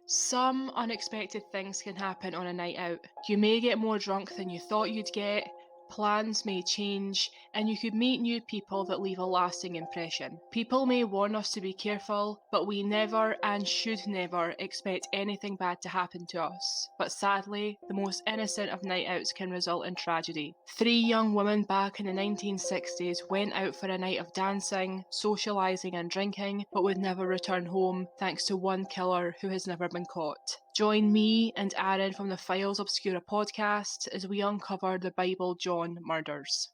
Some unexpected things can happen on a night out. You may get more drunk than you thought you'd get, plans may change, and you could meet new people that leave a lasting impression. People may warn us to be careful, but we never and should never expect anything bad to happen to us. But sadly, the most innocent of night outs can result in tragedy. Three young women back in the 1960s went out for a night of dancing, socialising, and drinking, but would never return home thanks to one killer who has never been caught. Join me and Aaron from the Files Obscura podcast as we uncover the Bible John murders.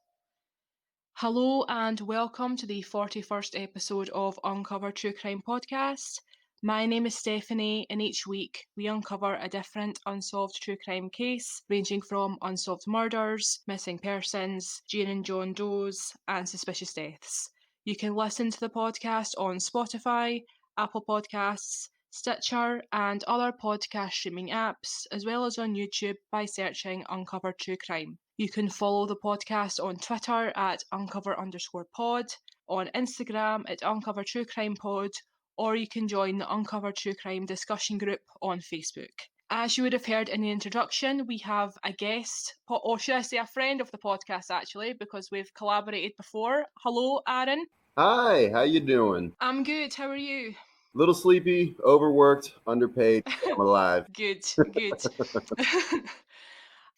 Hello and welcome to the 41st episode of Uncover True Crime Podcast. My name is Stephanie, and each week we uncover a different unsolved true crime case, ranging from unsolved murders, missing persons, Jane and John Does, and suspicious deaths. You can listen to the podcast on Spotify, Apple Podcasts, Stitcher, and other podcast streaming apps, as well as on YouTube by searching Uncover True Crime. You can follow the podcast on Twitter at uncover_pod, on Instagram at Uncover True Crime Pod, or you can join the Uncover True Crime discussion group on Facebook. As you would have heard in the introduction, we have a guest, or should I say a friend of the podcast actually, because we've collaborated before. Hello, Aaron. Hi, how you doing? I'm good, how are you? Little sleepy, overworked, underpaid. I'm alive. Good.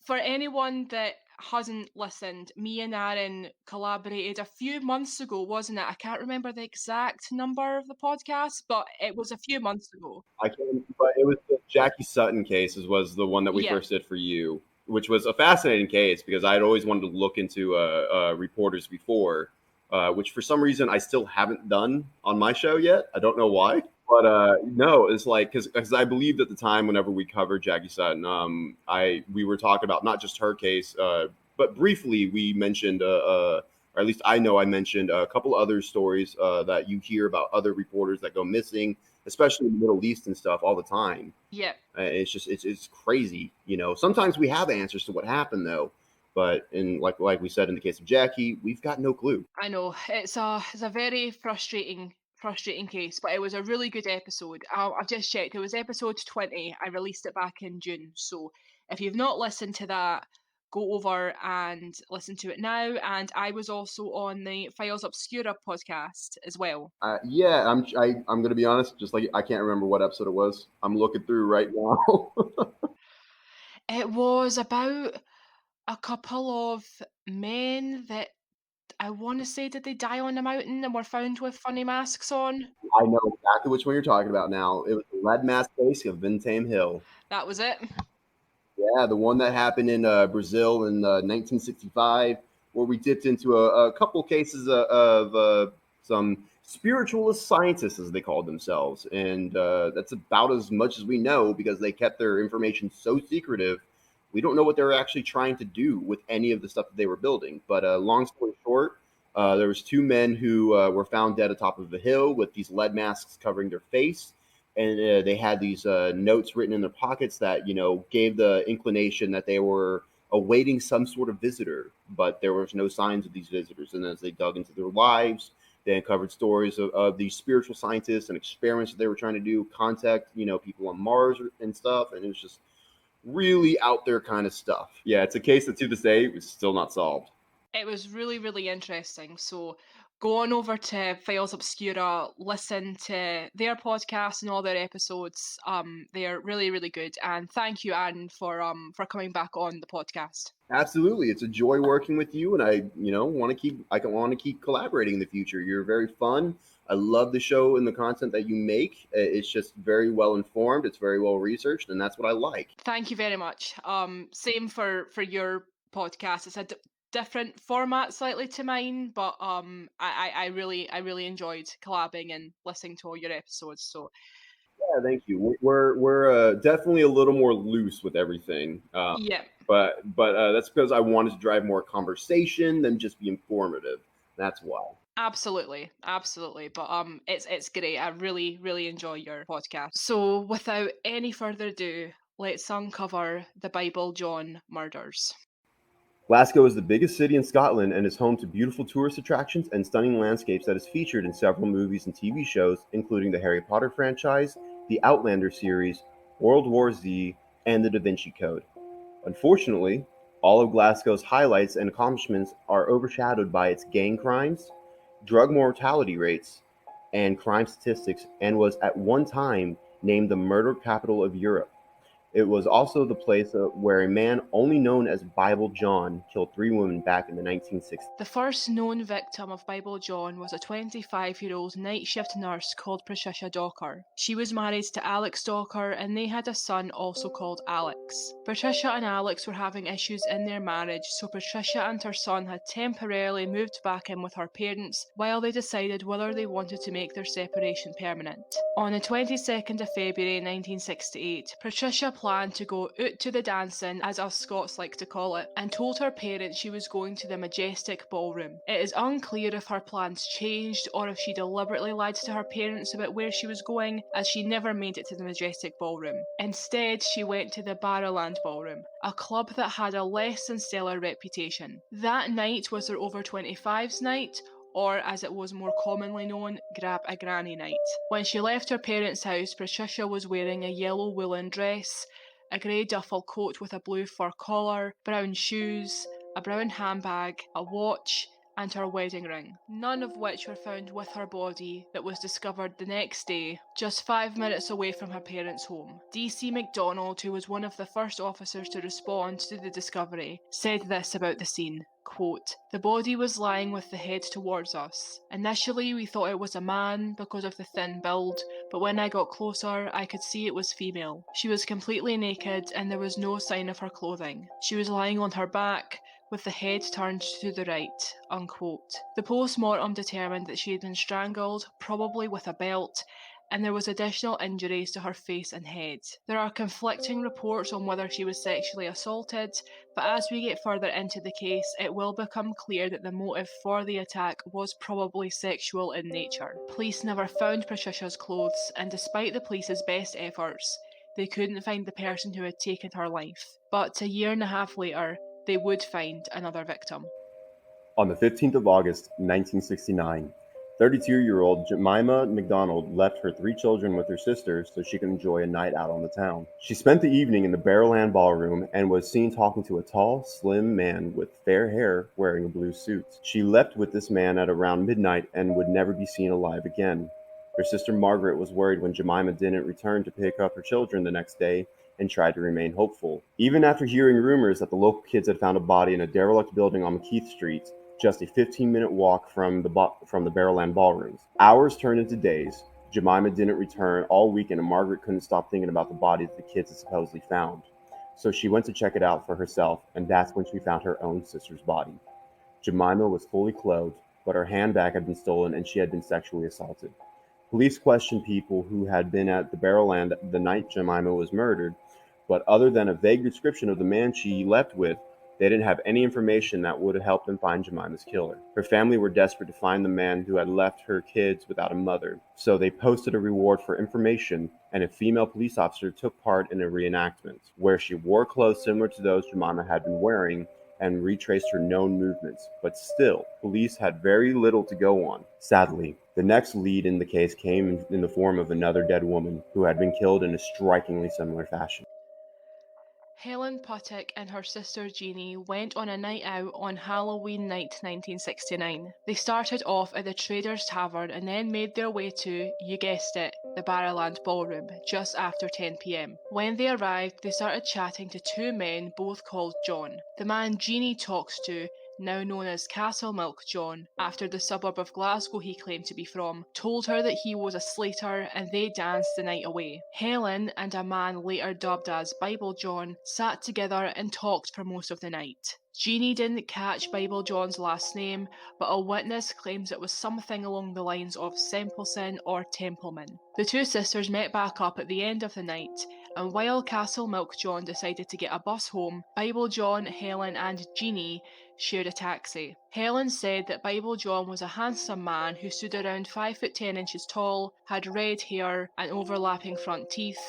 For anyone that hasn't listened, me and Aaron collaborated a few months ago, wasn't it? I can't remember the exact number of the podcast, but it was a few months ago. I can't, but it was the Jackie Sutton case was the one that we Yeah. first did for you, which was a fascinating case because I'd always wanted to look into reporters before, which for some reason I still haven't done on my show yet. I don't know why. But no, it's like because I believed at the time whenever we covered Jackie Sutton, we were talking about not just her case, but briefly we mentioned, or at least I know I mentioned a couple other stories that you hear about other reporters that go missing, especially in the Middle East and stuff all the time. Yeah. It's crazy, you know. Sometimes we have answers to what happened though, but like we said in the case of Jackie, we've got no clue. I know. It's a very frustrating case, but it was a really good episode. I've just checked. It was episode 20. I released it back in June. So if you've not listened to that, go over and listen to it now. And I was also on the Files Obscura podcast as well. Yeah, I'm gonna be honest. Just like I can't remember what episode it was. I'm looking through right now. It was about a couple of men that I want to say, did they die on a mountain and were found with funny masks on? I know exactly which one you're talking about now. It was the lead mask case of Vintame Hill. That was it. Yeah, the one that happened in Brazil in 1965, where we dipped into a couple cases of some spiritualist scientists, as they called themselves. And that's about as much as we know because they kept their information so secretive. We don't know what they were actually trying to do with any of the stuff that they were building. But long story short, there was two men who were found dead atop of a hill with these lead masks covering their face. And they had these notes written in their pockets that, you know, gave the inclination that they were awaiting some sort of visitor, but there was no signs of these visitors. And as they dug into their lives, they uncovered stories of these spiritual scientists and experiments that they were trying to do, contact, you know, people on Mars and stuff. And it was just really out there kind of stuff. Yeah, it's a case that to this day is still not solved. It was really, really interesting. So go on over to Files Obscura, listen to their podcast and all their episodes. They're really, really good. And thank you, Aaron, for coming back on the podcast. Absolutely, it's a joy working with you, and I want to keep collaborating in the future. You're very fun. I love the show and the content that you make. It's just very well informed. It's very well researched, and that's what I like. Thank you very much. Same for your podcast. It's a different format slightly to mine, but I really enjoyed collabing and listening to all your episodes. So Yeah, thank you. We're definitely a little more loose with everything. yeah. But that's because I wanted to drive more conversation than just be informative. That's why. Absolutely. But it's great. I really enjoy your podcast. So without any further ado, let's uncover the Bible John murders. Glasgow is the biggest city in Scotland and is home to beautiful tourist attractions and stunning landscapes that is featured in several movies and TV shows, including the Harry Potter franchise, the Outlander series, World War Z, and the Da Vinci Code. Unfortunately, all of Glasgow's highlights and accomplishments are overshadowed by its gang crimes, drug mortality rates, and crime statistics, and was at one time named the murder capital of Europe. It was also the place where a man only known as Bible John killed 3 women back in the 1960s. The first known victim of Bible John was a 25-year-old night shift nurse called Patricia Docker. She was married to Alex Docker and they had a son also called Alex. Patricia and Alex were having issues in their marriage, so Patricia and her son had temporarily moved back in with her parents while they decided whether they wanted to make their separation permanent. On the 22nd of February 1968, Patricia planned to go out to the dancing, as us Scots like to call it, and told her parents she was going to the Majestic Ballroom. It is unclear if her plans changed or if she deliberately lied to her parents about where she was going, as she never made it to the Majestic Ballroom. Instead, she went to the Barrowland Ballroom, a club that had a less than stellar reputation. That night was their over 25s night, or as it was more commonly known, grab a granny night. When she left her parents' house, Patricia was wearing a yellow woolen dress, a grey duffel coat with a blue fur collar, brown shoes, a brown handbag, a watch, and her wedding ring, none of which were found with her body that was discovered the next day, just 5 minutes away from her parents' home. DC McDonald, who was one of the first officers to respond to the discovery, said this about the scene. Quote, "The body was lying with the head towards us. Initially we thought it was a man because of the thin build, but when I got closer I could see it was female. She was completely naked and there was no sign of her clothing. She was lying on her back, with the head turned to the right," unquote. The post-mortem determined that she had been strangled, probably with a belt, and there was additional injuries to her face and head. There are conflicting reports on whether she was sexually assaulted, but as we get further into the case, it will become clear that the motive for the attack was probably sexual in nature. Police never found Patricia's clothes, and despite the police's best efforts, they couldn't find the person who had taken her life. But a year and a half later, they would find another victim. On the 15th of August, 1969, 32-year-old Jemima McDonald left her 3 children with her sister so she could enjoy a night out on the town. She spent the evening in the Barrowland Ballroom and was seen talking to a tall, slim man with fair hair wearing a blue suit. She left with this man at around midnight and would never be seen alive again. Her sister Margaret was worried when Jemima didn't return to pick up her children the next day and tried to remain hopeful. Even after hearing rumors that the local kids had found a body in a derelict building on McKeith Street, just a 15-minute walk from the Barrowland Ballrooms. Hours turned into days. Jemima didn't return all weekend, and Margaret couldn't stop thinking about the body that the kids had supposedly found. So she went to check it out for herself, and that's when she found her own sister's body. Jemima was fully clothed, but her handbag had been stolen and she had been sexually assaulted. Police questioned people who had been at the Barrowland the night Jemima was murdered, but other than a vague description of the man she left with, they didn't have any information that would have helped them find Jemima's killer. Her family were desperate to find the man who had left her kids without a mother, so they posted a reward for information, and a female police officer took part in a reenactment, where she wore clothes similar to those Jemima had been wearing and retraced her known movements. But still, police had very little to go on. Sadly, the next lead in the case came in the form of another dead woman who had been killed in a strikingly similar fashion. Helen Puttock and her sister Jeannie went on a night out on Halloween night 1969. They started off at the Traders Tavern and then made their way to, you guessed it, the Barrowland Ballroom, just after 10 p.m. When they arrived, they started chatting to 2 men, both called John. The man Jeannie talks to, now known as Castle Milk John, after the suburb of Glasgow he claimed to be from, told her that he was a slater and they danced the night away. Helen and a man later dubbed as Bible John sat together and talked for most of the night. Jeannie didn't catch Bible John's last name, but a witness claims it was something along the lines of Sempleson or Templeman. The 2 sisters met back up at the end of the night, and while Castle Milk John decided to get a bus home, Bible John, Helen and Jeannie shared a taxi. Helen said that Bible John was a handsome man who stood around 5 foot 10 inches tall, had red hair and overlapping front teeth,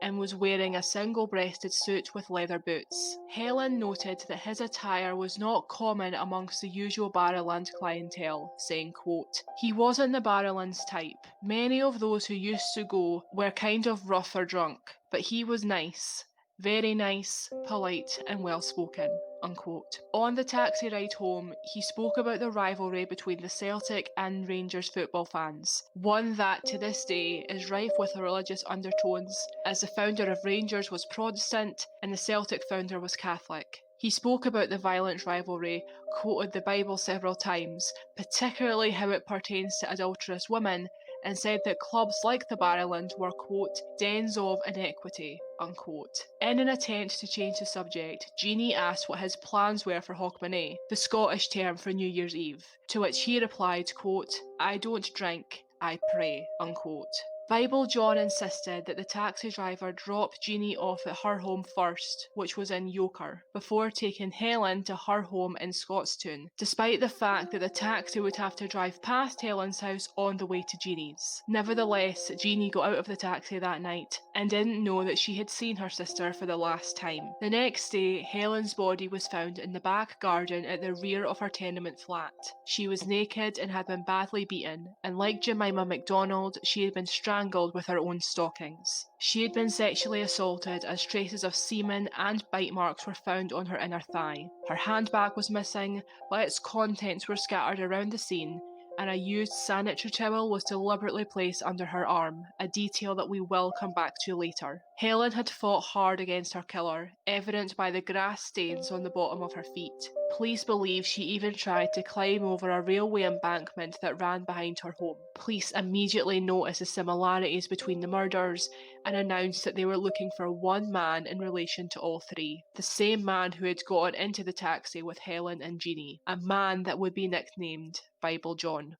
and was wearing a single-breasted suit with leather boots. Helen noted that his attire was not common amongst the usual Barrowland clientele, saying, quote, "He wasn't the Barrowlands type. Many of those who used to go were kind of rough or drunk, but he was nice. Very nice, polite, and well-spoken." Unquote. On the taxi ride home, he spoke about the rivalry between the Celtic and Rangers football fans, one that to this day is rife with religious undertones, as the founder of Rangers was Protestant and the Celtic founder was Catholic. He spoke about the violent rivalry, quoted the Bible several times, particularly how it pertains to adulterous women, and said that clubs like the Barrowland were, quote, "dens of iniquity," unquote. In an attempt to change the subject, Jeannie asked what his plans were for Hogmanay, the Scottish term for New Year's Eve, to which he replied, quote, "I don't drink, I pray," unquote. Bible John insisted that the taxi driver drop Jeannie off at her home first, which was in Yoker, before taking Helen to her home in Scottstown, despite the fact that the taxi would have to drive past Helen's house on the way to Jeannie's. Nevertheless, Jeannie got out of the taxi that night and didn't know that she had seen her sister for the last time. The next day, Helen's body was found in the back garden at the rear of her tenement flat. She was naked and had been badly beaten, and like Jemima McDonald, she had been strangled with her own stockings. She had been sexually assaulted as traces of semen and bite marks were found on her inner thigh. Her handbag was missing, but its contents were scattered around the scene, and a used sanitary towel was deliberately placed under her arm, a detail that we will come back to later. Helen had fought hard against her killer, evident by the grass stains on the bottom of her feet. Police believe she even tried to climb over a railway embankment that ran behind her home. Police immediately noticed the similarities between the murders and announced that they were looking for one man in relation to all three. The same man who had gotten into the taxi with Helen and Jeannie, a man that would be nicknamed Bible John.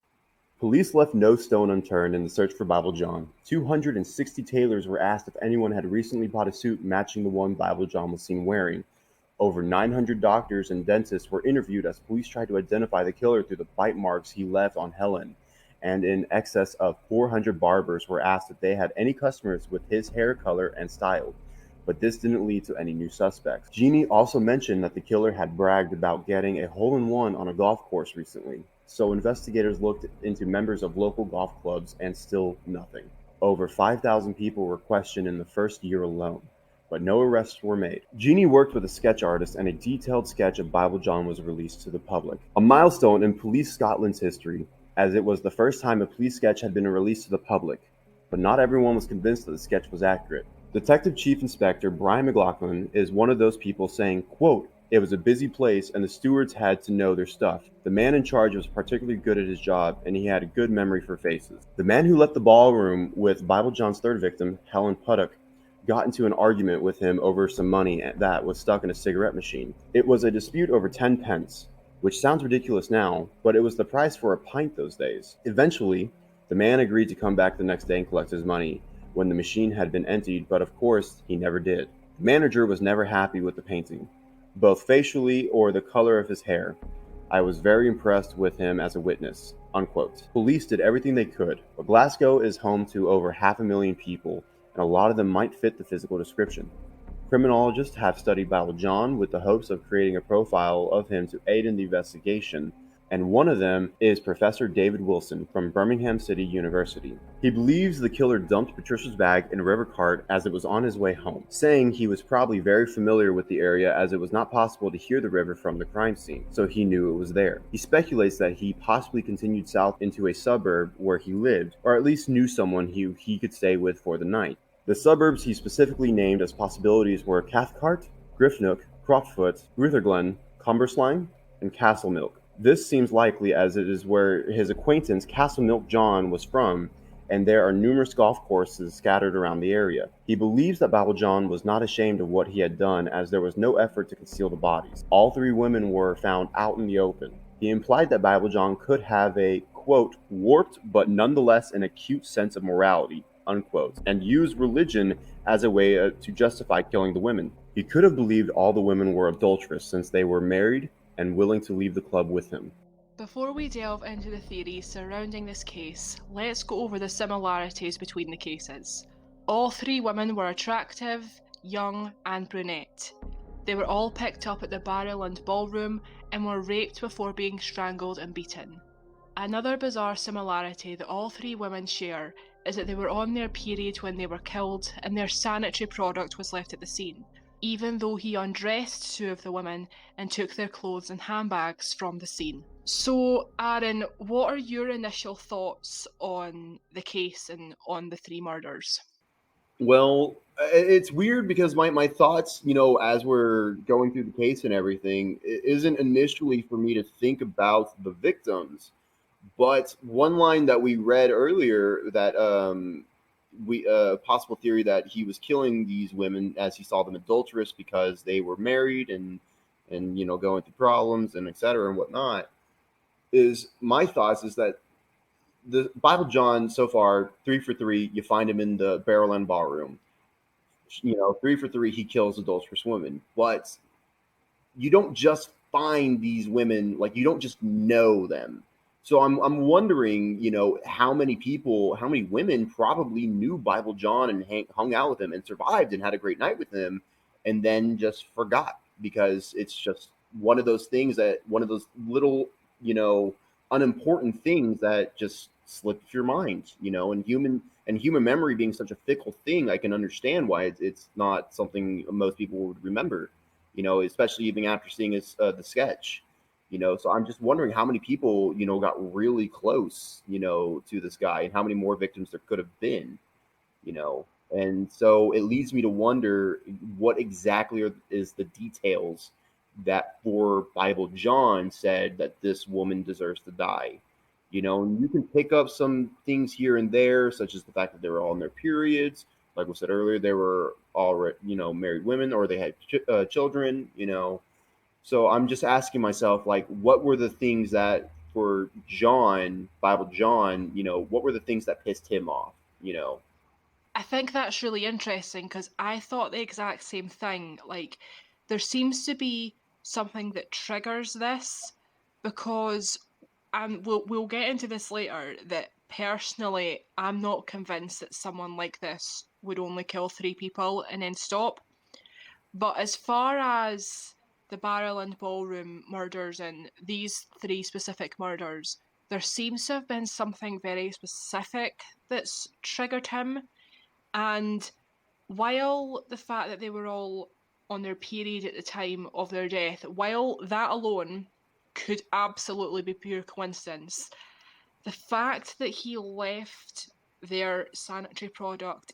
Police left no stone unturned in the search for Bible John. 260 tailors were asked if anyone had recently bought a suit matching the one Bible John was seen wearing. Over 900 doctors and dentists were interviewed as police tried to identify the killer through the bite marks he left on Helen. And in excess of 400 barbers were asked if they had any customers with his hair color and style. But this didn't lead to any new suspects. Jeannie also mentioned that the killer had bragged about getting a hole-in-one on a golf course recently. So investigators looked into members of local golf clubs and still nothing. Over 5,000 people were questioned in the first year alone, but no arrests were made. Jeannie worked with a sketch artist, and a detailed sketch of Bible John was released to the public. A milestone in Police Scotland's history, as it was the first time a police sketch had been released to the public, but not everyone was convinced that the sketch was accurate. Detective Chief Inspector Brian McLaughlin is one of those people saying, quote, "It was a busy place and the stewards had to know their stuff. The man in charge was particularly good at his job and he had a good memory for faces." The man who left the ballroom with Bible John's third victim, Helen Puttock, got into an argument with him over some money that was stuck in a cigarette machine. It was a dispute over 10 pence, which sounds ridiculous now, but it was the price for a pint those days. Eventually, the man agreed to come back the next day and collect his money when the machine had been emptied, but of course, he never did. The manager was never happy with the painting, both facially or the color of his hair. "I was very impressed with him as a witness," unquote. Police did everything they could, but Glasgow is home to over 500,000 people, and a lot of them might fit the physical description. Criminologists have studied Bible John with the hopes of creating a profile of him to aid in the investigation, and one of them is Professor David Wilson from Birmingham City University. He believes the killer dumped Patricia's bag in a river cart as it was on his way home, saying he was probably very familiar with the area as it was not possible to hear the river from the crime scene, so he knew it was there. He speculates that he possibly continued south into a suburb where he lived, or at least knew someone who he could stay with for the night. The suburbs he specifically named as possibilities were Cathcart, Griffnook, Croftfoot, Rutherglen, Cumbersline, and Castlemilk. This seems likely as it is where his acquaintance Castlemilk John was from, and there are numerous golf courses scattered around the area. He believes that Bible John was not ashamed of what he had done as there was no effort to conceal the bodies. All three women were found out in the open. He implied that Bible John could have a, quote, warped but nonetheless an acute sense of morality, unquote, and use religion as a way to justify killing the women. He could have believed all the women were adulterous since they were married and willing to leave the club with him. Before we delve into the theories surrounding this case, let's go over the similarities between the cases. All 3 women were attractive, young, and brunette. They were all picked up at the Barrowland Ballroom and were raped before being strangled and beaten. Another bizarre similarity that all 3 women share is that they were on their period when they were killed and their sanitary product was left at the scene, even though he undressed 2 of the women and took their clothes and handbags from the scene. So, Aaron, what are your initial thoughts on the case and on the 3 murders? Well, it's weird because my thoughts, as we're going through the case and everything, isn't initially for me to think about the victims. But one line that we read earlier that we possible theory that he was killing these women as he saw them adulterous because they were married and going through problems and et cetera and whatnot, is my thoughts is that the Bible John so far 3 for 3, you find him in the barrel end ballroom. 3 for 3, he kills adulterous women, but you don't just find these women, like you don't just know them. So I'm wondering, how many people, how many women probably knew Bible John and hung out with him and survived and had a great night with him, and then just forgot because it's just one of those little, unimportant things that just slips your mind, and human memory being such a fickle thing, I can understand why it's not something most people would remember, especially even after seeing the sketch. So I'm just wondering how many people, got really close, to this guy and how many more victims there could have been, you know. And so it leads me to wonder what exactly is the details that for Bible John said that this woman deserves to die. And you can pick up some things here and there, such as the fact that they were all in their periods. Like we said earlier, they were all, married women or they had children, So I'm just asking myself, like, what were the things that for John, Bible John, what were the things that pissed him off, I think that's really interesting because I thought the exact same thing. Like, there seems to be something that triggers this because, and we'll get into this later, that personally, I'm not convinced that someone like this would only kill 3 people and then stop. But as far as the Barrel and Ballroom murders and these 3 specific murders, there seems to have been something very specific that's triggered him. And while the fact that they were all on their period at the time of their death, while that alone could absolutely be pure coincidence, the fact that he left their sanitary product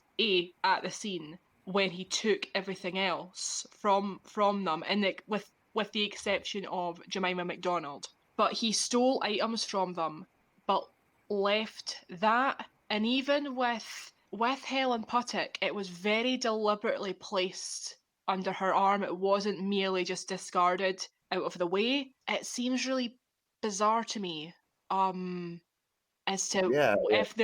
at the scene when he took everything else from them, and with the exception of Jemima McDonald, but he stole items from them, but left that, and even with Helen Puttock, it was very deliberately placed under her arm. It wasn't merely just discarded out of the way. It seems really bizarre to me. As to yeah. if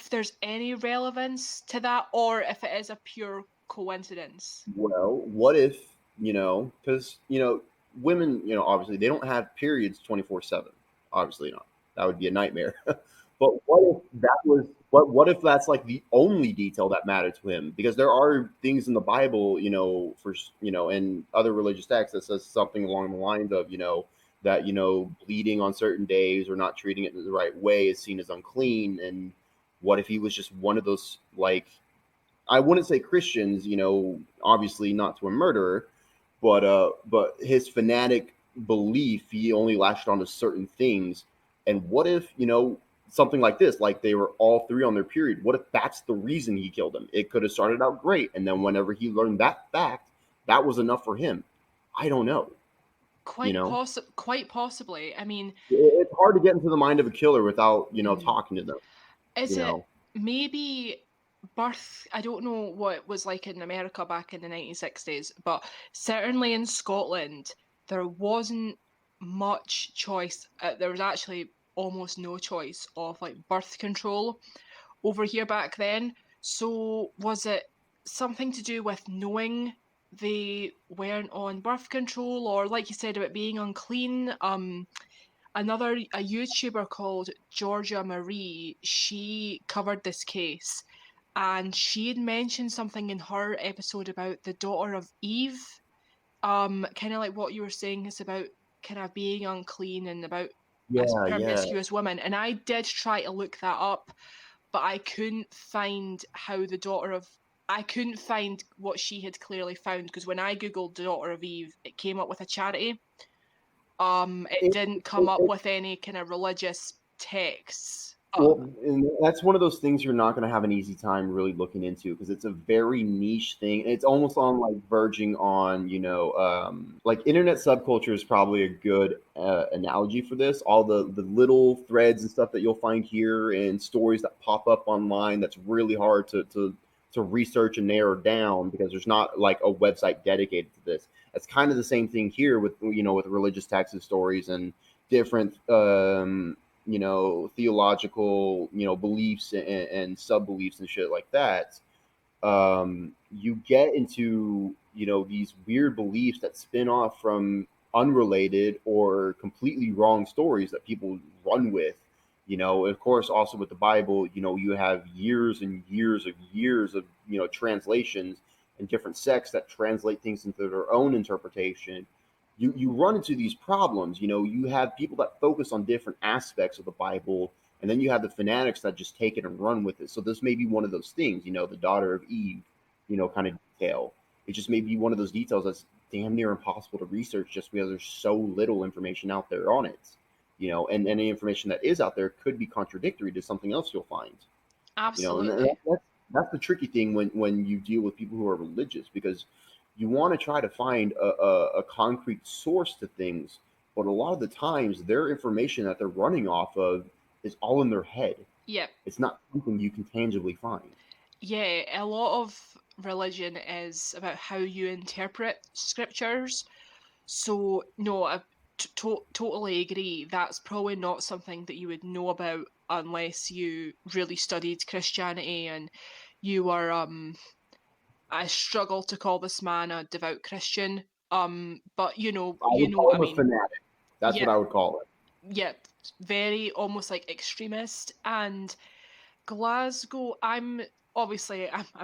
there's any relevance to that or if it is a pure coincidence. Well, what if, because, women, obviously they don't have periods 24/7. Obviously not. That would be a nightmare. But what if that's like the only detail that mattered to him? Because there are things in the Bible, and other religious texts that says something along the lines of, that, bleeding on certain days or not treating it in the right way is seen as unclean. And what if he was just one of those, like, I wouldn't say Christians, obviously not to a murderer, but his fanatic belief, he only latched onto certain things. And what if, something like this, like they were all 3 on their period, what if that's the reason he killed them? It could have started out great, and then whenever he learned that fact, that was enough for him. I don't know. You know, Quite possibly. I mean, it's hard to get into the mind of a killer without, mhm. talking to them. Is You it know, maybe birth? I don't know what it was like in America back in the 1960s, but certainly in Scotland, there wasn't much choice. There was actually almost no choice of like birth control over here back then. So was it something to do with knowing they weren't on birth control, or like you said about being unclean? A YouTuber called Georgia Marie, she covered this case, and she had mentioned something in her episode about the daughter of Eve. Kind of like what you were saying is about kind of being unclean and about a Yeah, yeah. promiscuous woman. And I did try to look that up, but I couldn't find how the daughter of I couldn't find what she had clearly found, because when I googled daughter of Eve, it came up with a charity. It It, didn't come up it, with any kind of religious texts. Well, and that's one of those things you're not going to have an easy time really looking into because it's a very niche thing. It's almost on like verging on, like internet subculture is probably a good analogy for this. All the little threads and stuff that you'll find here and stories that pop up online that's really hard to research and narrow down because there's not like a website dedicated to this. It's kind of the same thing here with with religious texts and stories and different theological, beliefs and sub beliefs and shit like that, you get into, these weird beliefs that spin off from unrelated or completely wrong stories that people run with. Of course, also with the Bible, you have years and years of, translations and different sects that translate things into their own interpretation. You run into these problems. You have people that focus on different aspects of the Bible, and then you have the fanatics that just take it and run with it. So this may be one of those things, the daughter of Eve, kind of detail. It just may be one of those details that's damn near impossible to research just because there's so little information out there on it. And any information that is out there could be contradictory to something else you'll find. And Absolutely. that's the tricky thing when you deal with people who are religious, because you want to try to find a concrete source to things, but a lot of the times their information that they're running off of is all in their head. Yep. It's not something you can tangibly find. Yeah, a lot of religion is about how you interpret scriptures. So, no, I totally agree. That's probably not something that you would know about unless you really studied Christianity and you were, I struggle to call this man a devout Christian. But I you would know call what I him a mean. fanatic. That's what Yep, I would call it. yep. Very almost like extremist. And Glasgow, I'm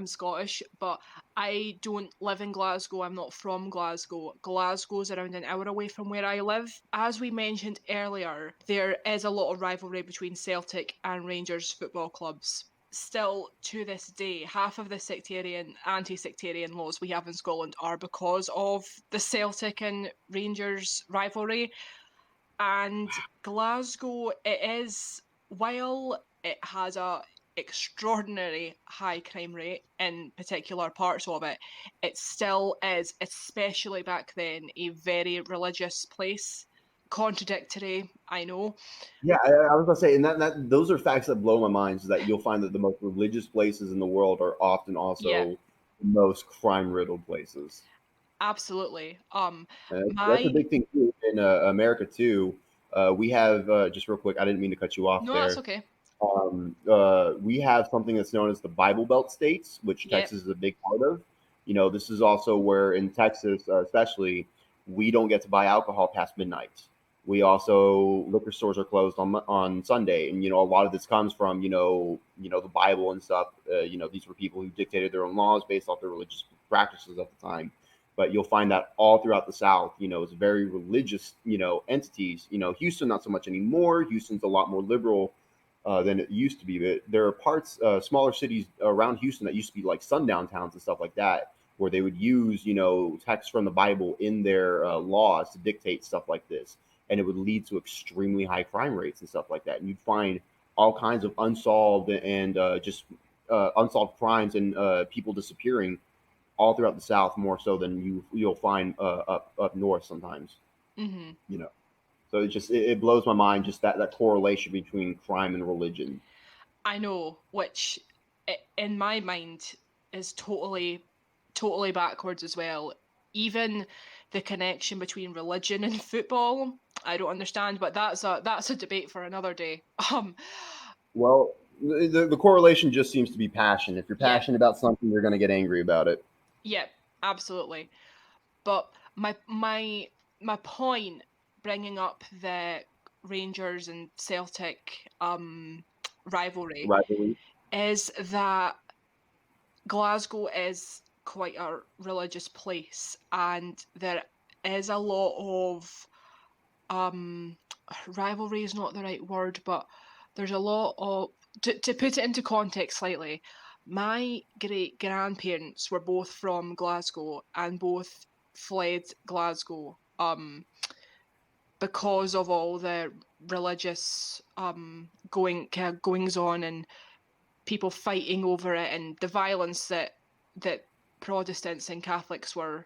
Scottish, but I don't live in Glasgow. I'm not from Glasgow. Glasgow's around an hour away from where I live. As we mentioned earlier, there is a lot of rivalry between Celtic and Rangers football clubs. Still, to this day, half of the anti-sectarian laws we have in Scotland are because of the Celtic and Rangers rivalry. And Glasgow, it is, while it has a extraordinary high crime rate in particular parts of it, it still is, especially back then, a very religious place. Contradictory, I know. Yeah, I was gonna say, and that those are facts that blow my mind. Is that you'll find that the most religious places in the world are often Yeah, also the most crime riddled places. absolutely. That's a My big thing too in America too. We have just real quick. I didn't mean to cut you off No, that's there. okay. We have something that's known as the Bible Belt states, which Yep. Texas is a big part of. This is also where in Texas, especially, we don't get to buy alcohol past midnight. We also liquor stores are closed on Sunday, and a lot of this comes from the Bible and stuff. These were people who dictated their own laws based off their religious practices at the time. But you'll find that all throughout the South, it's very religious, entities. Houston not so much anymore. Houston's a lot more liberal than it used to be. But there are parts, smaller cities around Houston that used to be like sundown towns and stuff like that, where they would use, texts from the Bible in their laws to dictate stuff like this, and it would lead to extremely high crime rates and stuff like that. And you'd find all kinds of unsolved and just unsolved crimes and people disappearing all throughout the South, more so than you'll find up north sometimes. Hmm. You know, so it blows my mind just that correlation between crime and religion. I know, which in my mind is totally backwards as well. Even the connection between religion and football, I don't understand, but that's a debate for another day. Well, the correlation just seems to be passion. If you're Yeah, passionate about something, you're going to get angry about it. yeah, absolutely. But my point bringing up the Rangers and Celtic rivalry Rivalry. is that Glasgow is quite a religious place, and there is a lot of rivalry is not the right word, but there's a lot of to put it into context slightly. My great grandparents were both from Glasgow and both fled Glasgow because of all the religious goings on and people fighting over it and the violence that Protestants and Catholics were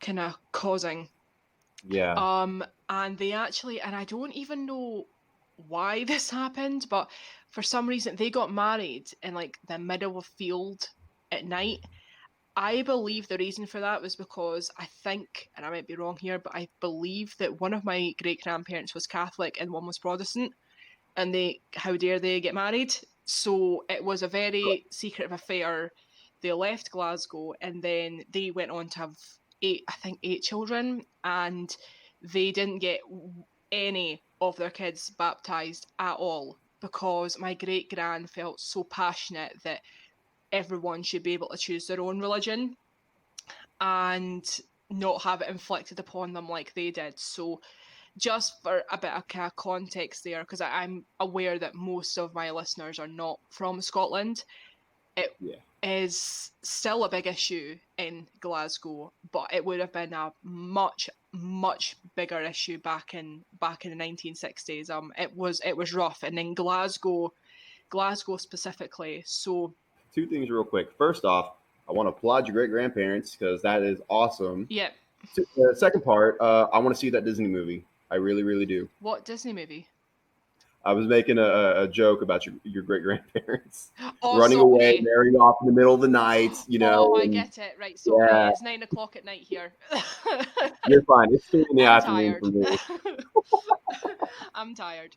kind of causing. Yeah. And they actually, and I don't even know why this happened, but for some reason they got married in like the middle of field at night. I believe the reason for that was because I think, and I might be wrong here, but I believe that one of my great grandparents was Catholic and one was Protestant, and how dare they get married? So it was a very secretive affair. They left Glasgow and then they went on to have eight children, and they didn't get any of their kids baptized at all because my great grand felt so passionate that everyone should be able to choose their own religion and not have it inflicted upon them like they did. So just for a bit of kind of context there, because I'm aware that most of my listeners are not from Scotland, it Yeah. is still a big issue in Glasgow, but it would have been a much bigger issue back in the 1960s. It was rough, and in Glasgow specifically. So Two things real quick. First off, I want to applaud your great grandparents because that is awesome. yeah, The second part, I want to see that Disney movie. I really, really do. what Disney movie? I was making a joke about your great grandparents Oh, running away, sorry. marrying off in the middle of the night, you Oh, know, I and get it. Right, sorry. yeah, It's 9 o'clock at night here. you're fine. It's 2 in the I'm afternoon for tired. me. I'm tired.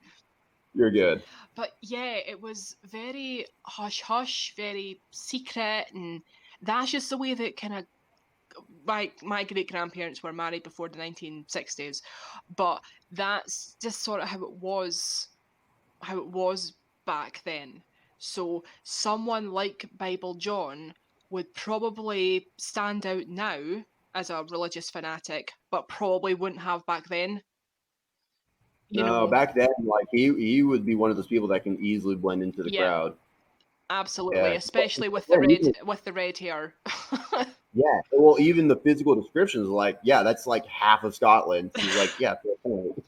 You're good. But yeah, it was very hush hush, very secret, and that's just the way that kind of my great grandparents were married before the 1960s. But that's just sort of how it was back then. So someone like Bible John would probably stand out now as a religious fanatic, but probably wouldn't have back then. You No, know, back then, like he would be one of those people that can easily blend into the yeah, crowd. absolutely, Yeah, especially with well, even, the red hair. yeah. Well, even the physical descriptions, like, yeah, that's like half of Scotland. He's like, yeah, fair point.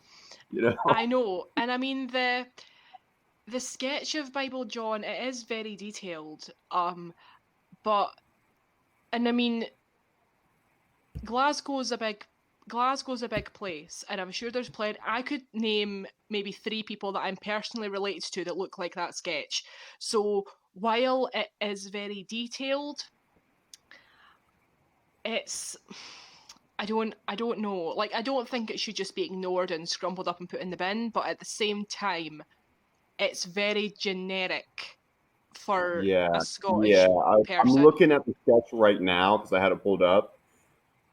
You know. I know, and I mean the sketch of Bible John, it is very detailed. But and I mean Glasgow's a big Glasgow's a big place, and I'm sure there's plenty. I could name maybe 3 people that I'm personally related to that look like that sketch. So while it is very detailed, it's I don't know. Like I don't think it should just be ignored and scrumpled up and put in the bin, but at the same time, it's very generic for Yeah, a yeah. Scottish I'm person. looking at the sketch right now because I had it pulled up.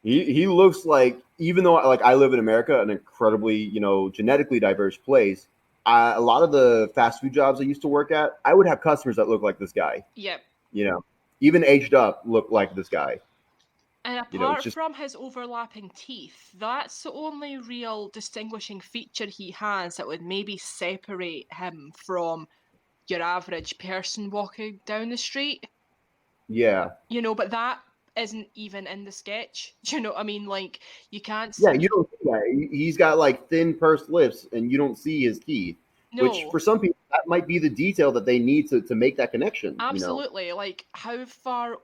He looks like, even though like I live in America, an incredibly genetically diverse place. A lot of the fast food jobs I used to work at, I would have customers that look like this guy. Yep. You know, even aged up, look like this guy. And It's apart just from his overlapping teeth, that's the only real distinguishing feature he has that would maybe separate him from your average person walking down the street. yeah, But that isn't even in the sketch. Do you know what I mean? Like, you can't yeah. You see. don't see that. He's got like thin pursed lips, and you don't see his teeth. Which No, for some people that might be the detail that they need to make that connection. absolutely. Like, how far.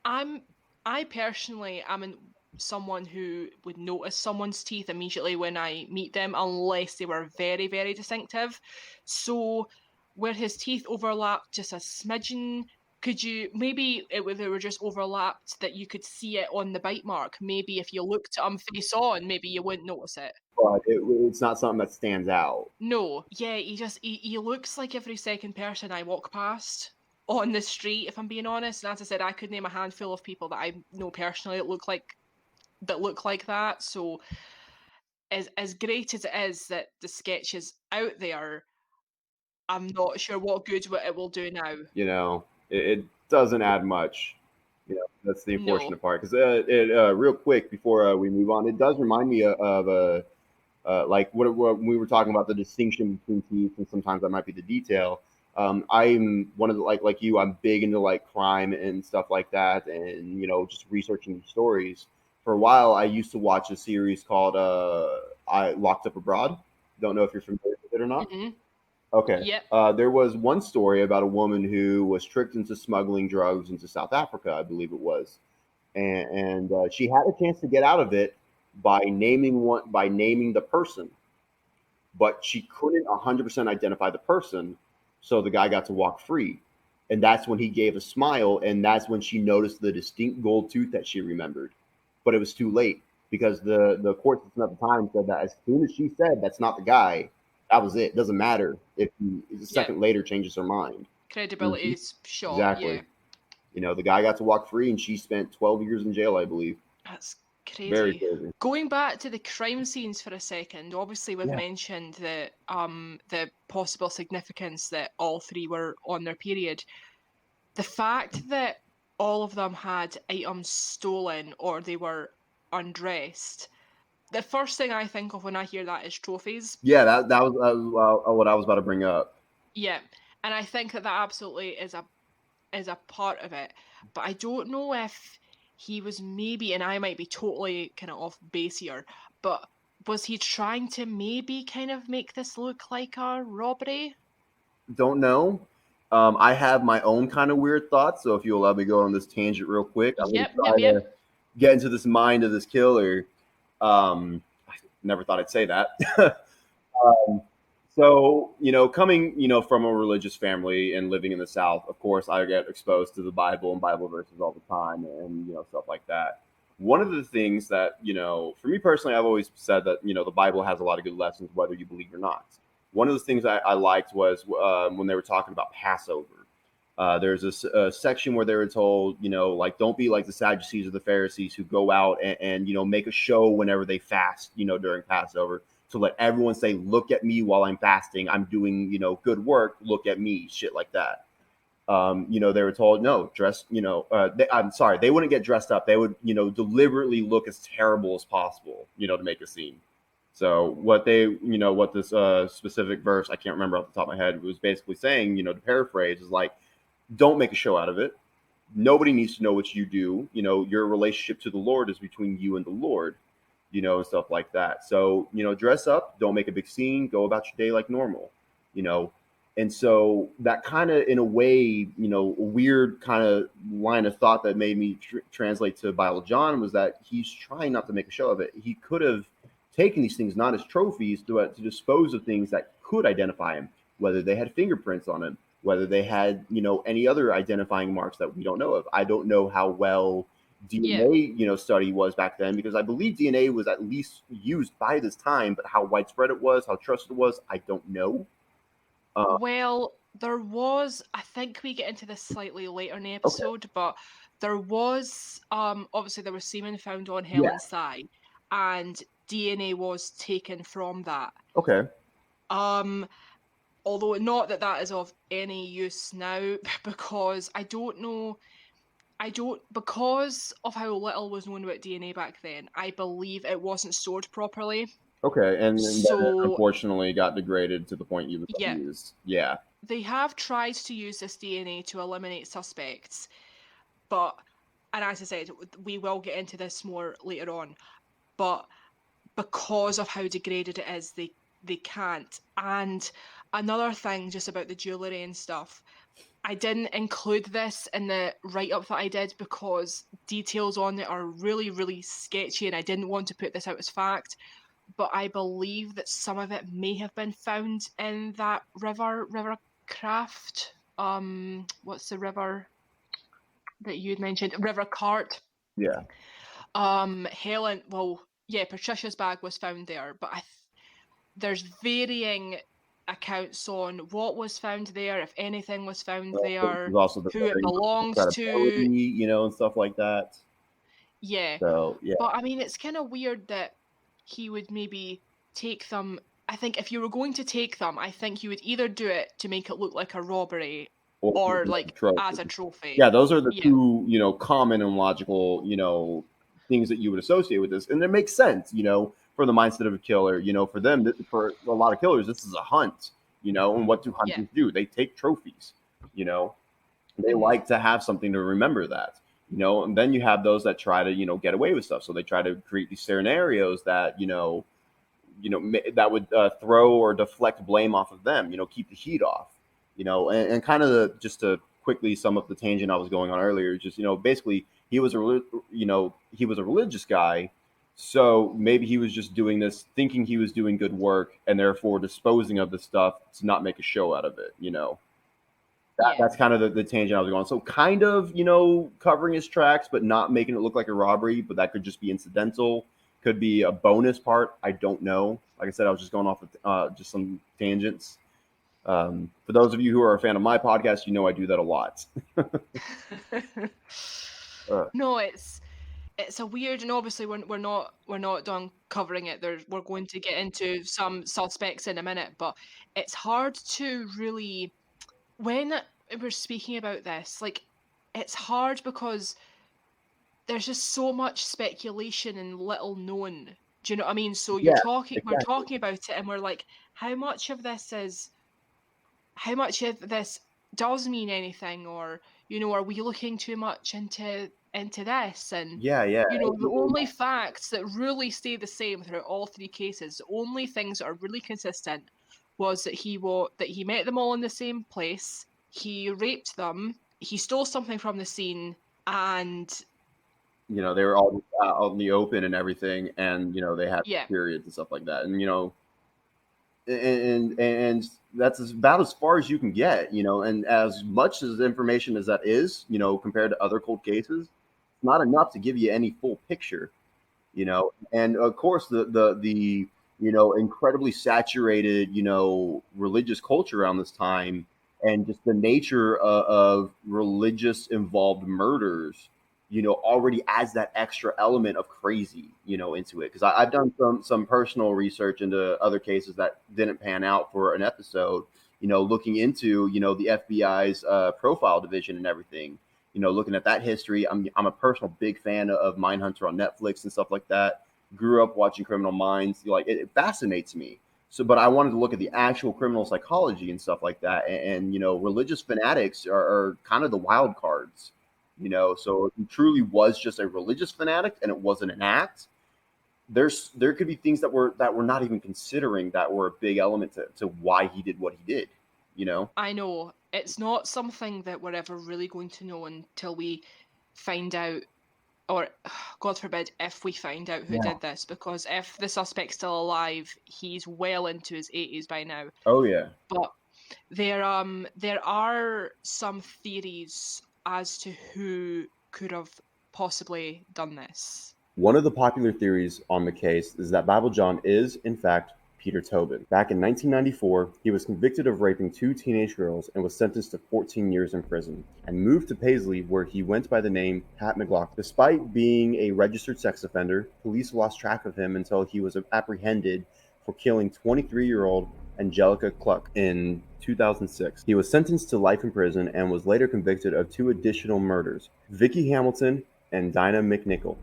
I'm. I personally am someone who would notice someone's teeth immediately when I meet them, unless they were very, very distinctive. So, where his teeth overlapped just a smidgen, could you maybe they were just overlapped that you could see it on the bite mark? Maybe if you looked at him face on, maybe you wouldn't notice it. But it's not something that stands out. No, yeah, he looks like every second person I walk past on the street, if I'm being honest. And as I said, I could name a handful of people that I know personally that look like that. So as great as it is that the sketch is out there, I'm not sure what good it will do now. You know, it doesn't add much. That's the No. unfortunate part. Because real quick before we move on, it does remind me of like what we were talking about, the distinction between teeth, and sometimes that might be the detail. I'm one of the like you. I'm big into like crime and stuff like that, and just researching these stories. For a while, I used to watch a series called "I Locked Up Abroad." Don't know if you're familiar with it or not. Mm-hmm. Okay. Yep. There was one story about a woman who was tricked into smuggling drugs into South Africa, I believe it was, and she had a chance to get out of it by naming the person, but she couldn't 100% identify the person, so the guy got to walk free, and that's when he gave a smile, and that's when she noticed the distinct gold tooth that she remembered, but it was too late because the court system at the time said that as soon as she said that's not the guy, that was it. It doesn't matter if he a Yep. second later changes her mind. Credibility is shot. Exactly. Yeah. The guy got to walk free, and she spent 12 years in jail, I believe. That's Very crazy. crazy. Going back to the crime scenes for a second, obviously we've Yeah. mentioned the possible significance that all three were on their period. The fact that all of them had items stolen or they were undressed. The first thing I think of when I hear that is trophies. Yeah, that was what I was about to bring up. Yeah, and I think that absolutely is a part of it. But I don't know if he was maybe, and I might be totally kind of off base here, but was he trying to maybe kind of make this look like a robbery? Don't know. I have my own kind of weird thoughts, so if you'll let me go on this tangent real quick, I'm going to Yep, yep, try yep. to get into this mind of this killer. I never thought I'd say that. um, so, coming, from a religious family and living in the South, of course, I get exposed to the Bible and Bible verses all the time, and stuff like that. One of the things that, for me personally, I've always said that the Bible has a lot of good lessons, whether you believe or not. One of the things I liked was when they were talking about Passover. There's a section where they were told, like, don't be like the Sadducees or the Pharisees who go out and make a show whenever they fast, during Passover, to let everyone say, look at me while I'm fasting. I'm doing, good work. Look at me, shit like that. They were told, no, dress, I'm sorry, they wouldn't get dressed up. They would, deliberately look as terrible as possible, to make a scene. So what this specific verse, I can't remember off the top of my head, was basically saying, to paraphrase, is like, don't make a show out of it. Nobody needs to know what you do. Your relationship to the Lord is between you and the Lord, and stuff like that. So, dress up, don't make a big scene, go about your day like normal, you know. And so that kind of, in a way, a weird kind of line of thought that made me translate to Bible John was that he's trying not to make a show of it. He could have taken these things not as trophies to dispose of things that could identify him, whether they had fingerprints on him, whether they had, any other identifying marks that we don't know of. I don't know how well Yeah. DNA, study was back then, because I believe DNA was at least used by this time, but how widespread it was, how trusted it was, I don't know. Well, there was, I think we get into this slightly later in the Okay. episode, but there was obviously there was semen found on Yeah. Helen's thigh and DNA was taken from that. Okay. Um Although not that that is of any use now because I don't because of how little was known about DNA back then. I believe it wasn't stored properly. Okay. And then it So, unfortunately got degraded to the point you was yeah, used. Yeah. they have tried to use this DNA to eliminate suspects, but and as I said, we will get into this more later on, but because of how degraded it is, they can't. And another thing just about the jewellery and stuff, I didn't include this in the write-up that I did because details on it are really, really sketchy and I didn't want to put this out as fact, but I believe that some of it may have been found in that river craft. What's the river that you'd mentioned? River cart. Yeah. Helen, well, yeah, Patricia's bag was found there, but there's varying accounts on what was found there, if anything was found there, There's also the who it belongs to. credibility, and stuff like that. Yeah. So yeah. But I mean, it's kind of weird that he would maybe take them. I think if you were going to take them, I think you would either do it to make it look like a robbery or like trophy. as a trophy. Yeah, those are the Yeah. two, common and logical, things that you would associate with this, and it makes sense, for the mindset of a killer. For them, for a lot of killers, this is a hunt. And what do Yeah. hunters do? They take trophies. They Mhm. like to have something to remember that. And then you have those that try to, get away with stuff. So they try to create these scenarios that, that would throw or deflect blame off of them. Keep the heat off. And kind of just to quickly sum up the tangent I was going on earlier, just basically he was he was a religious guy, so maybe he was just doing this thinking he was doing good work, and therefore disposing of the stuff to not make a show out of it. Yeah. That's kind of the tangent I was going on. So kind of, covering his tracks, but not making it look like a robbery. But that could just be incidental. Could be a bonus part. I don't know. Like I said, I was just going off of just some tangents. For those of you who are a fan of my podcast, I do that a lot. No, it's a weird, and obviously we're not done covering it. We're going to get into some suspects in a minute, but it's hard to really, when we're speaking about this, like, it's hard because there's just so much speculation and little known. Do you know what I mean? So we're Yeah, talking exactly. about it, and we're like, how much of this does mean anything, or are we looking too much into this? And Yeah, yeah. the only facts that really stay the same throughout all three cases, the only things that are really consistent, was that he met them all in the same place, he raped them, he stole something from the scene, and They were all out in the open and everything, and they had yeah. periods and stuff like that, and and that's about as far as you can get, and as much as information as that is, compared to other cold cases, it's not enough to give you any full picture, and of course the incredibly saturated, religious culture around this time, and just the nature of religious involved murders, already adds that extra element of crazy, into it. Because I've done some personal research into other cases that didn't pan out for an episode, looking into, the FBI's profile division and everything, looking at that history. I'm a personal big fan of Mindhunter on Netflix and stuff like that. Grew up watching Criminal Minds. Like, it fascinates me. So, but I wanted to look at the actual criminal psychology and stuff like that. And religious fanatics are kind of the wild cards. So if he truly was just a religious fanatic and it wasn't an act, there could be things that we're not even considering that were a big element to why he did what he did. I know it's not something that we're ever really going to know until we find out, or God forbid, if we find out who Yeah. did this, because if the suspect's still alive, he's well into his 80s by now. Oh yeah. But there are some theories as to who could have possibly done this. One of the popular theories on the case is that Bible John is, in fact, Peter Tobin. Back in 1994, he was convicted of raping 2 teenage girls and was sentenced to 14 years in prison, and moved to Paisley, where he went by the name Pat McLaughlin. Despite being a registered sex offender, police lost track of him until he was apprehended for killing 23-year-old Angelica Cluck in 2006. He was sentenced to life in prison and was later convicted of 2 additional murders, Vicki Hamilton and Dinah McNichol.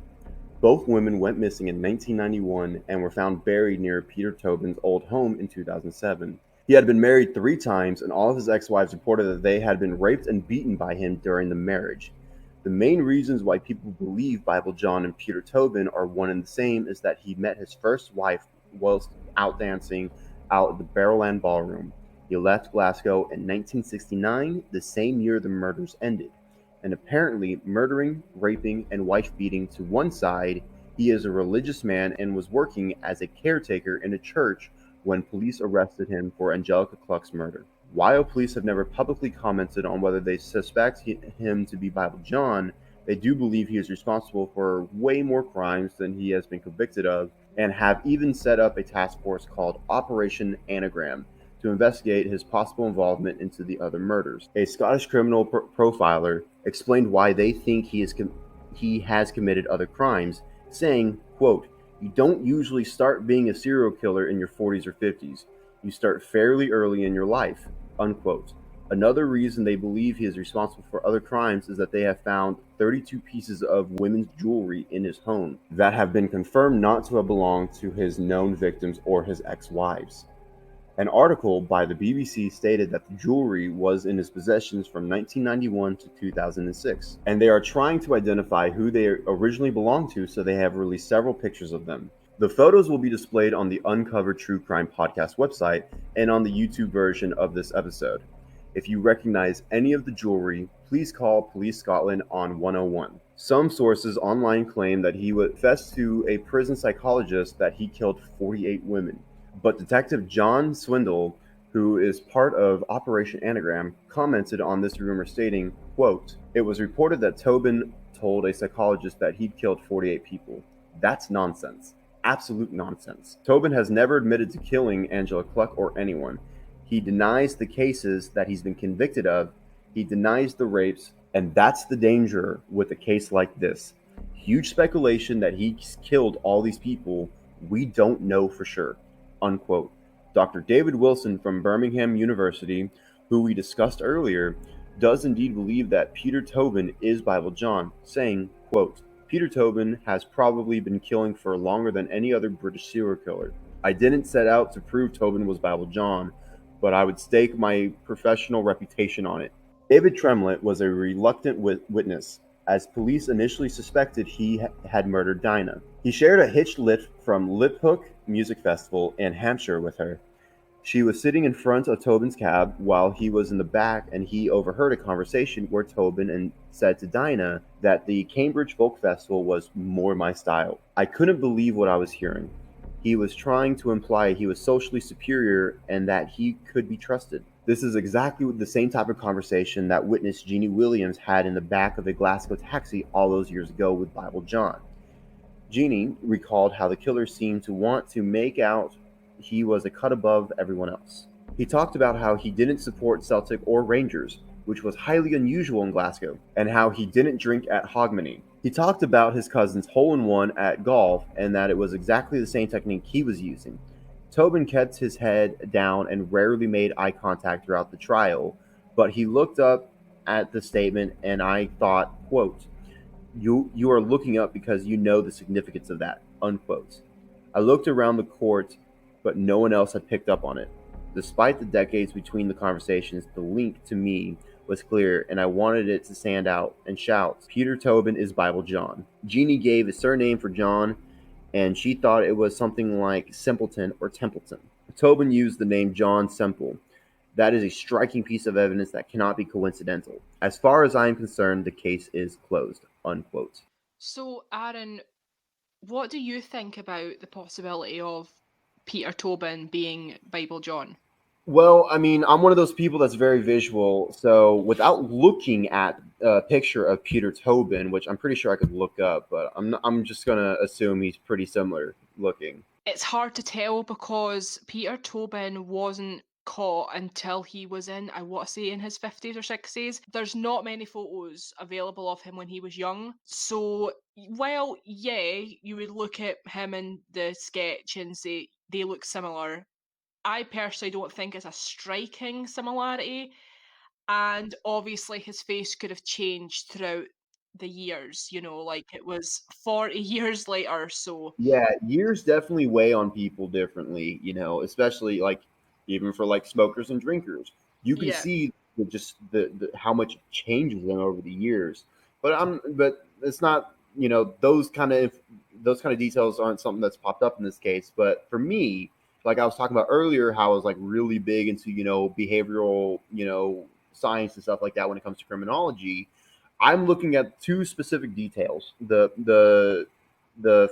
Both women went missing in 1991 and were found buried near Peter Tobin's old home in 2007. He had been married 3 times, and all of his ex-wives reported that they had been raped and beaten by him during the marriage. The main reasons why people believe Bible John and Peter Tobin are one and the same is that he met his first wife whilst out dancing out at the Barrowland Ballroom. He left Glasgow in 1969, the same year the murders ended. And apparently murdering, raping, and wife-beating to one side, he is a religious man and was working as a caretaker in a church when police arrested him for Angelica Cluck's murder. While police have never publicly commented on whether they suspect him to be Bible John, they do believe he is responsible for way more crimes than he has been convicted of, and have even set up a task force called Operation Anagram to investigate his possible involvement into the other murders. A Scottish criminal profiler explained why they think he has committed other crimes, saying, quote, "You don't usually start being a serial killer in your 40s or 50s. You start fairly early in your life," unquote. Another reason they believe he is responsible for other crimes is that they have found 32 pieces of women's jewelry in his home that have been confirmed not to have belonged to his known victims or his ex-wives. An article by the BBC stated that the jewelry was in his possessions from 1991 to 2006, and they are trying to identify who they originally belonged to, so they have released several pictures of them. The photos will be displayed on the Uncovered True Crime podcast website and on the YouTube version of this episode. If you recognize any of the jewelry, please call Police Scotland on 101. Some sources online claim that he would confess to a prison psychologist that he killed 48 women. But Detective John Swindle, who is part of Operation Anagram, commented on this rumor stating, quote, "It was reported that Tobin told a psychologist that he'd killed 48 people. That's nonsense. Absolute nonsense. Tobin has never admitted to killing Angela Cluck or anyone. He denies the cases that he's been convicted of. He denies the rapes, and that's the danger with a case like this. Huge speculation that he's killed all these people. We don't know for sure." Unquote. Dr. David Wilson from Birmingham University, who we discussed earlier, does indeed believe that Peter Tobin is Bible John, saying, quote, "Peter Tobin has probably been killing for longer than any other British serial killer. I didn't set out to prove Tobin was Bible John, but I would stake my professional reputation on it." David Tremlett was a reluctant witness, as police initially suspected he had murdered Dinah. He shared a hitched lift from Liphook Music Festival in Hampshire with her. She was sitting in front of Tobin's cab while he was in the back, and he overheard a conversation where Tobin said to Dinah that the Cambridge Folk Festival was more my style. "I couldn't believe what I was hearing. He was trying to imply he was socially superior and that he could be trusted." This is exactly the same type of conversation that witness Jeannie Williams had in the back of a Glasgow taxi all those years ago with Bible John. Jeannie recalled how the killer seemed to want to make out he was a cut above everyone else. He talked about how he didn't support Celtic or Rangers, which was highly unusual in Glasgow, and how he didn't drink at Hogmanay. He talked about his cousin's hole-in-one at golf and that it was exactly the same technique he was using. Tobin kept his head down and rarely made eye contact throughout the trial, but he looked up at the statement and I thought, quote, you are looking up because you know the significance of that," unquote. I looked around the court, but no one else had picked up on it. Despite the decades between the conversations, the link to me was clear, and I wanted it to stand out and shout, "Peter Tobin is Bible John." Jeannie gave a surname for John, and she thought it was something like Simpleton or Templeton. Tobin used the name John Semple. That is a striking piece of evidence that cannot be coincidental. As far as I am concerned, the case is closed, unquote. So, Aaron, what do you think about the possibility of Peter Tobin being Bible John? Well, I mean, I'm one of those people that's very visual. So without looking at a picture of Peter Tobin, which I'm pretty sure I could look up, but I'm just going to assume he's pretty similar looking. It's hard to tell because Peter Tobin wasn't caught until he was in, I want to say, in his 50s or 60s. There's not many photos available of him when he was young. So, well, yeah, you would look at him in the sketch and say they look similar. I personally don't think it's a striking similarity. And obviously, his face could have changed throughout the years, like it was 40 years later. So, Yeah, years definitely weigh on people differently, especially like even for like smokers and drinkers. You can yeah. see just the how much it changes them over the years. But it's not, those kind of details aren't something that's popped up in this case. But for me, like I was talking about earlier, how I was like really big into, behavioral, science and stuff like that when it comes to criminology. I'm looking at two specific details. The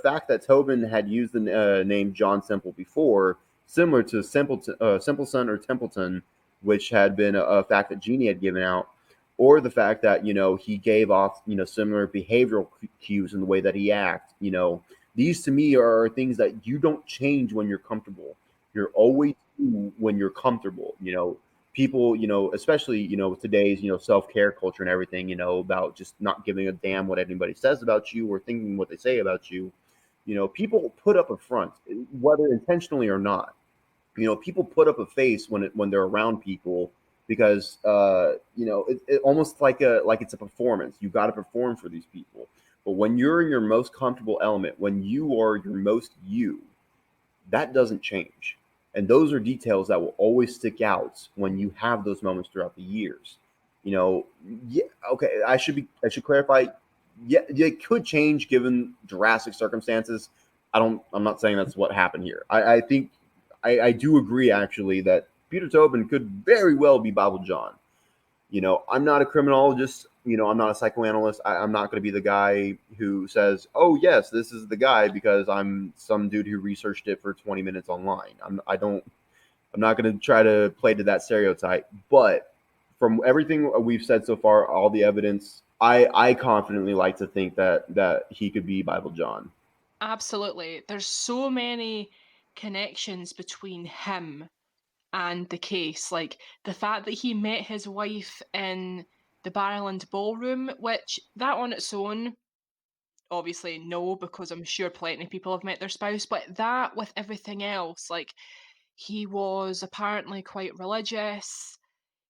fact that Tobin had used the name John Semple before, similar to Simpleton or Templeton, which had been a fact that Jeannie had given out, or the fact that he gave off similar behavioral cues in the way that he acts. These to me are things that you don't change when you're comfortable. You're always when you're comfortable. People, especially, with today's, self-care culture and everything, about just not giving a damn what anybody says about you or thinking what they say about you. People put up a front, whether intentionally or not. People put up a face when they're around people, because it almost like it's a performance. You got to perform for these people. But when you're in your most comfortable element, when you are your most you, that doesn't change. And those are details that will always stick out when you have those moments throughout the years. You know, yeah, okay, I should clarify. Yeah, it could change given drastic circumstances. I'm not saying that's what happened here. I think I do agree actually that Peter Tobin could very well be Bible John. I'm not a criminologist. I'm not a psychoanalyst. I'm not going to be the guy who says, "Oh yes, this is the guy," because I'm some dude who researched it for 20 minutes online. I'm not going to try to play to that stereotype. But from everything we've said so far, all the evidence, I confidently like to think that he could be Bible John. Absolutely. There's so many connections between him and the case. Like the fact that he met his wife in the Barrowland Ballroom, which that on its own, obviously no, because I'm sure plenty of people have met their spouse, but that with everything else, like he was apparently quite religious.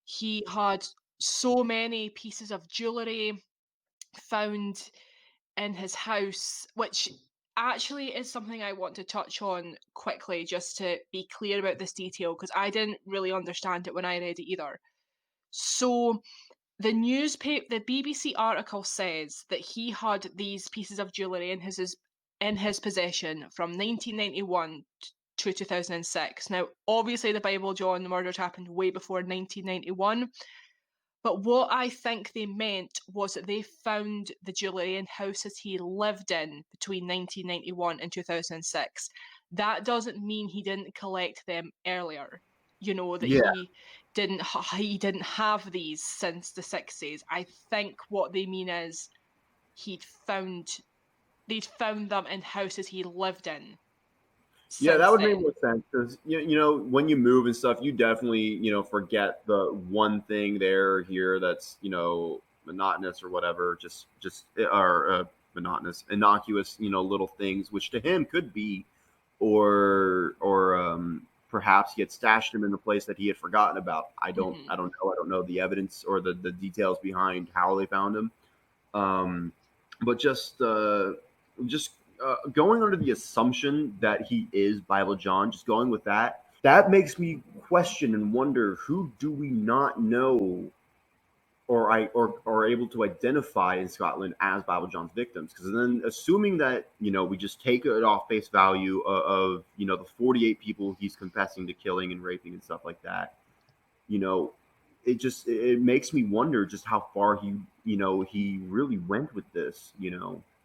He had so many pieces of jewelry found in his house, which actually is something I want to touch on quickly just to be clear about this detail because I didn't really understand it when I read it either. So the BBC article says that he had these pieces of jewelry in his possession from 1991 to 2006. Now, obviously, the Bible John murders happened way before 1991, but what I think they meant was that they found the jewellery in houses he lived in between 1991 and 2006. That doesn't mean he didn't collect them earlier. You know that Yeah, he didn't have these since the 60s. I think what they mean is he'd found they'd found them in houses he lived in yeah, that since would make then. more sense because when you move and stuff, you definitely forget the one thing there or here that's monotonous or whatever, just or monotonous, innocuous, little things, which to him could be, or perhaps he had stashed them in a place that he had forgotten about. Hmm. I don't know the evidence or the details behind how they found him. Um, but just going under the assumption that he is Bible John, just going with that, that makes me question and wonder who do we not know or are able to identify in Scotland as Bible John's victims? Because then, assuming that we just take it off face value of the 48 people he's confessing to killing and raping and stuff like that, you know, it makes me wonder just how far he really went with this,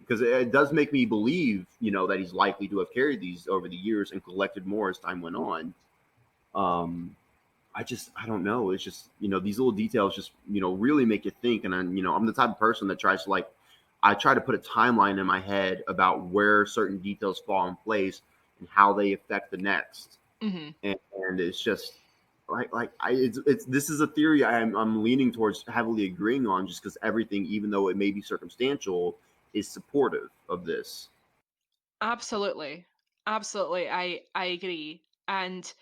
because it does make me believe that he's likely to have carried these over the years and collected more as time went on. Um, I don't know. It's just these little details just really make you think, and I'm the type of person that tries to I try to put a timeline in my head about where certain details fall in place and how they affect the next, Hmm. and it's just it's this is a theory I'm leaning towards heavily agreeing on just because everything, even though it may be circumstantial, is supportive of this. Absolutely, absolutely. I agree, and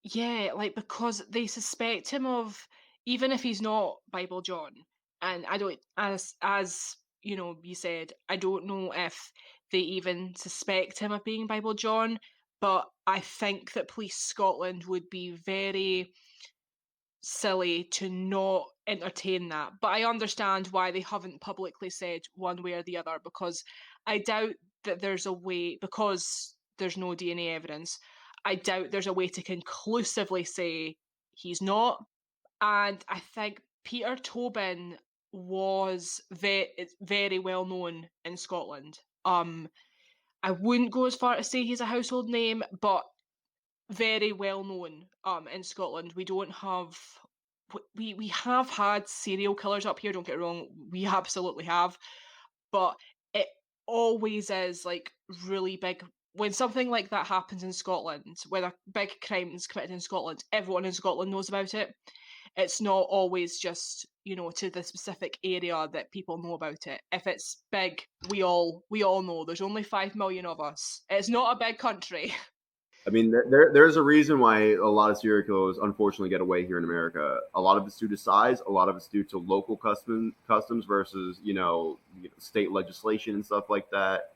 yeah, like because they suspect him of even if he's not Bible John, and I don't as you know you said I don't know if they even suspect him of being Bible John, but I think that Police Scotland would be very silly to not entertain that. But I understand why they haven't publicly said one way or the other because I doubt that there's a way because there's no DNA evidence. I doubt there's a way to conclusively say he's not. And I think Peter Tobin was very well known in Scotland. I wouldn't go as far to say he's a household name, but very well known in Scotland. We don't have we have had serial killers up here, don't get me wrong, we absolutely have, but it always is like really big when something like that happens in Scotland, when a big crime is committed in Scotland, everyone in Scotland knows about it. It's not always just, to the specific area that people know about it. If it's big, we all know. There's only 5 million of us. It's not a big country. I mean, there's a reason why a lot of serial killers unfortunately get away here in America. A lot of it's due to size. A lot of it's due to local customs versus state legislation and stuff like that.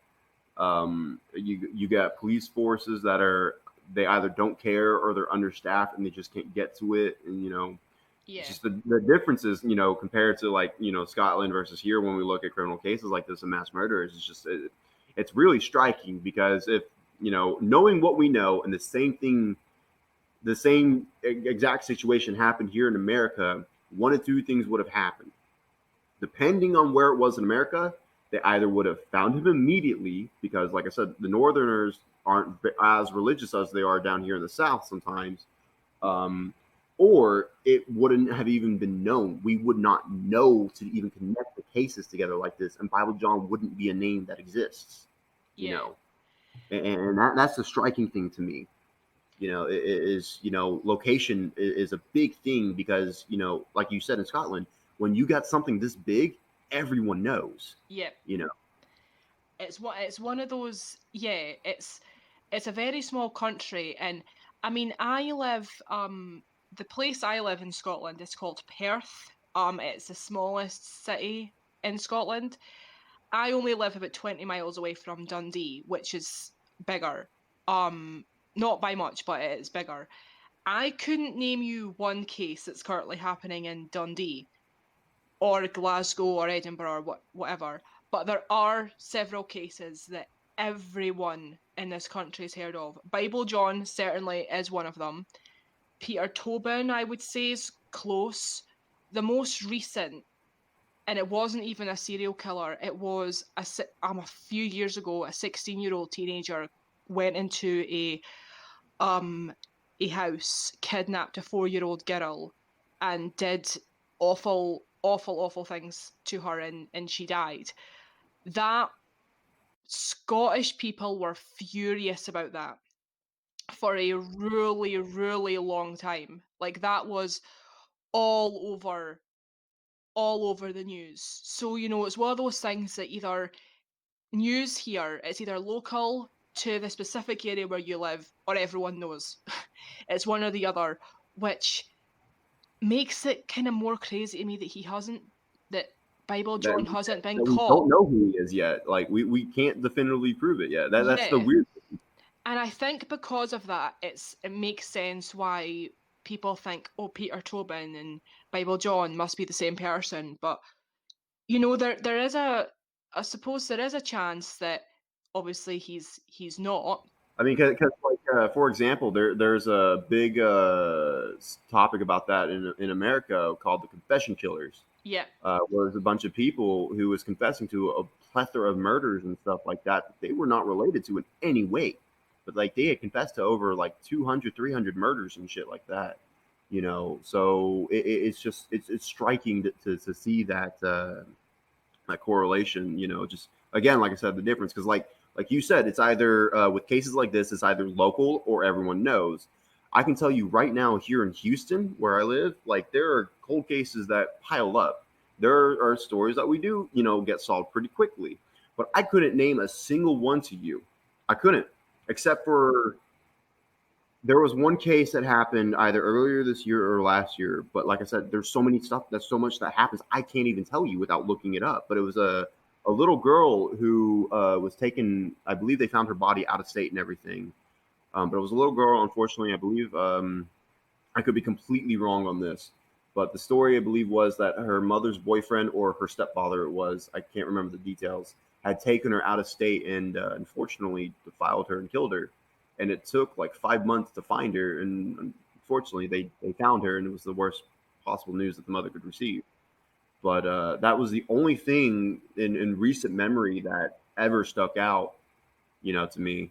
You got police forces that are they either don't care or they're understaffed and they just can't get to it. And it's Yeah. just the differences compared to like Scotland versus here when we look at criminal cases like this and mass murders. It's really striking because if knowing what we know and the same exact situation happened here in America, one of two things would have happened. Depending on where it was in America, they either would have found him immediately because, like I said, the Northerners aren't as religious as they are down here in the South sometimes, um, or it wouldn't have even been known. We would not know to even connect the cases together like this, and Bible John wouldn't be a name that exists, you Yeah. know. And that's the striking thing to me. Is location is a big thing because like you said in Scotland, when you got something this big, everyone knows. Yeah. You know, It's one of those. Yeah. It's a very small country, and I mean, the place I live in Scotland is called Perth. It's the smallest city in Scotland. I only live about 20 miles away from Dundee, which is bigger. Um, Not by much, but it is bigger. I couldn't name you one case that's currently happening in Dundee or Glasgow or Edinburgh or whatever, but there are several cases that everyone in this country has heard of. Bible John certainly is one of them. Peter Tobin, I would say, is close. The most recent, and it wasn't even a serial killer. It was a few years ago. A 16-year-old teenager went into um a house, kidnapped a 4-year-old girl, and did awful, awful, awful things to her, and she died. That Scottish people were furious about that for a really, really long time. Like that was all over all over the news. So, it's one of those things that either news here, it's either local to the specific area where you live or everyone knows. It's one or the other, which makes it kind of more crazy to me that Bible that John hasn't been that we caught. don't know who he is yet. Like we can't definitively prove it yet. That's the Yeah. weird thing. And I think because of that, it makes sense why people think, oh, Peter Tobin and Bible John must be the same person. But there is I suppose there is a chance that obviously he's not. I mean, because like for example, there's a big topic about that in America called the confession killers, Yeah. where there's a bunch of people who was confessing to a plethora of murders and stuff like that they were not related to in any way, but like they had confessed to over like 200, 300 murders and shit like that. So it's just it's striking to see that correlation. Just again, like I said, the difference because like you said, it's either with cases like this, it's either local or everyone knows. I can tell you right now here in Houston, where I live, like there are cold cases that pile up. There are stories that we do, get solved pretty quickly, but I couldn't name a single one to you. I couldn't, except for there was one case that happened either earlier this year or last year, but like I said, there's so much that happens. I can't even tell you without looking it up. But it was a little girl who was taken. I believe they found her body out of state and everything. But it was a little girl. Unfortunately, I believe I could be completely wrong on this, but the story I believe was that her mother's boyfriend or her stepfather, it was, I can't remember the details, had taken her out of state and unfortunately defiled her and killed her. And it took like 5 months to find her, and unfortunately they found her, and it was the worst possible news that the mother could receive. But that was the only thing in recent memory that ever stuck out, to me,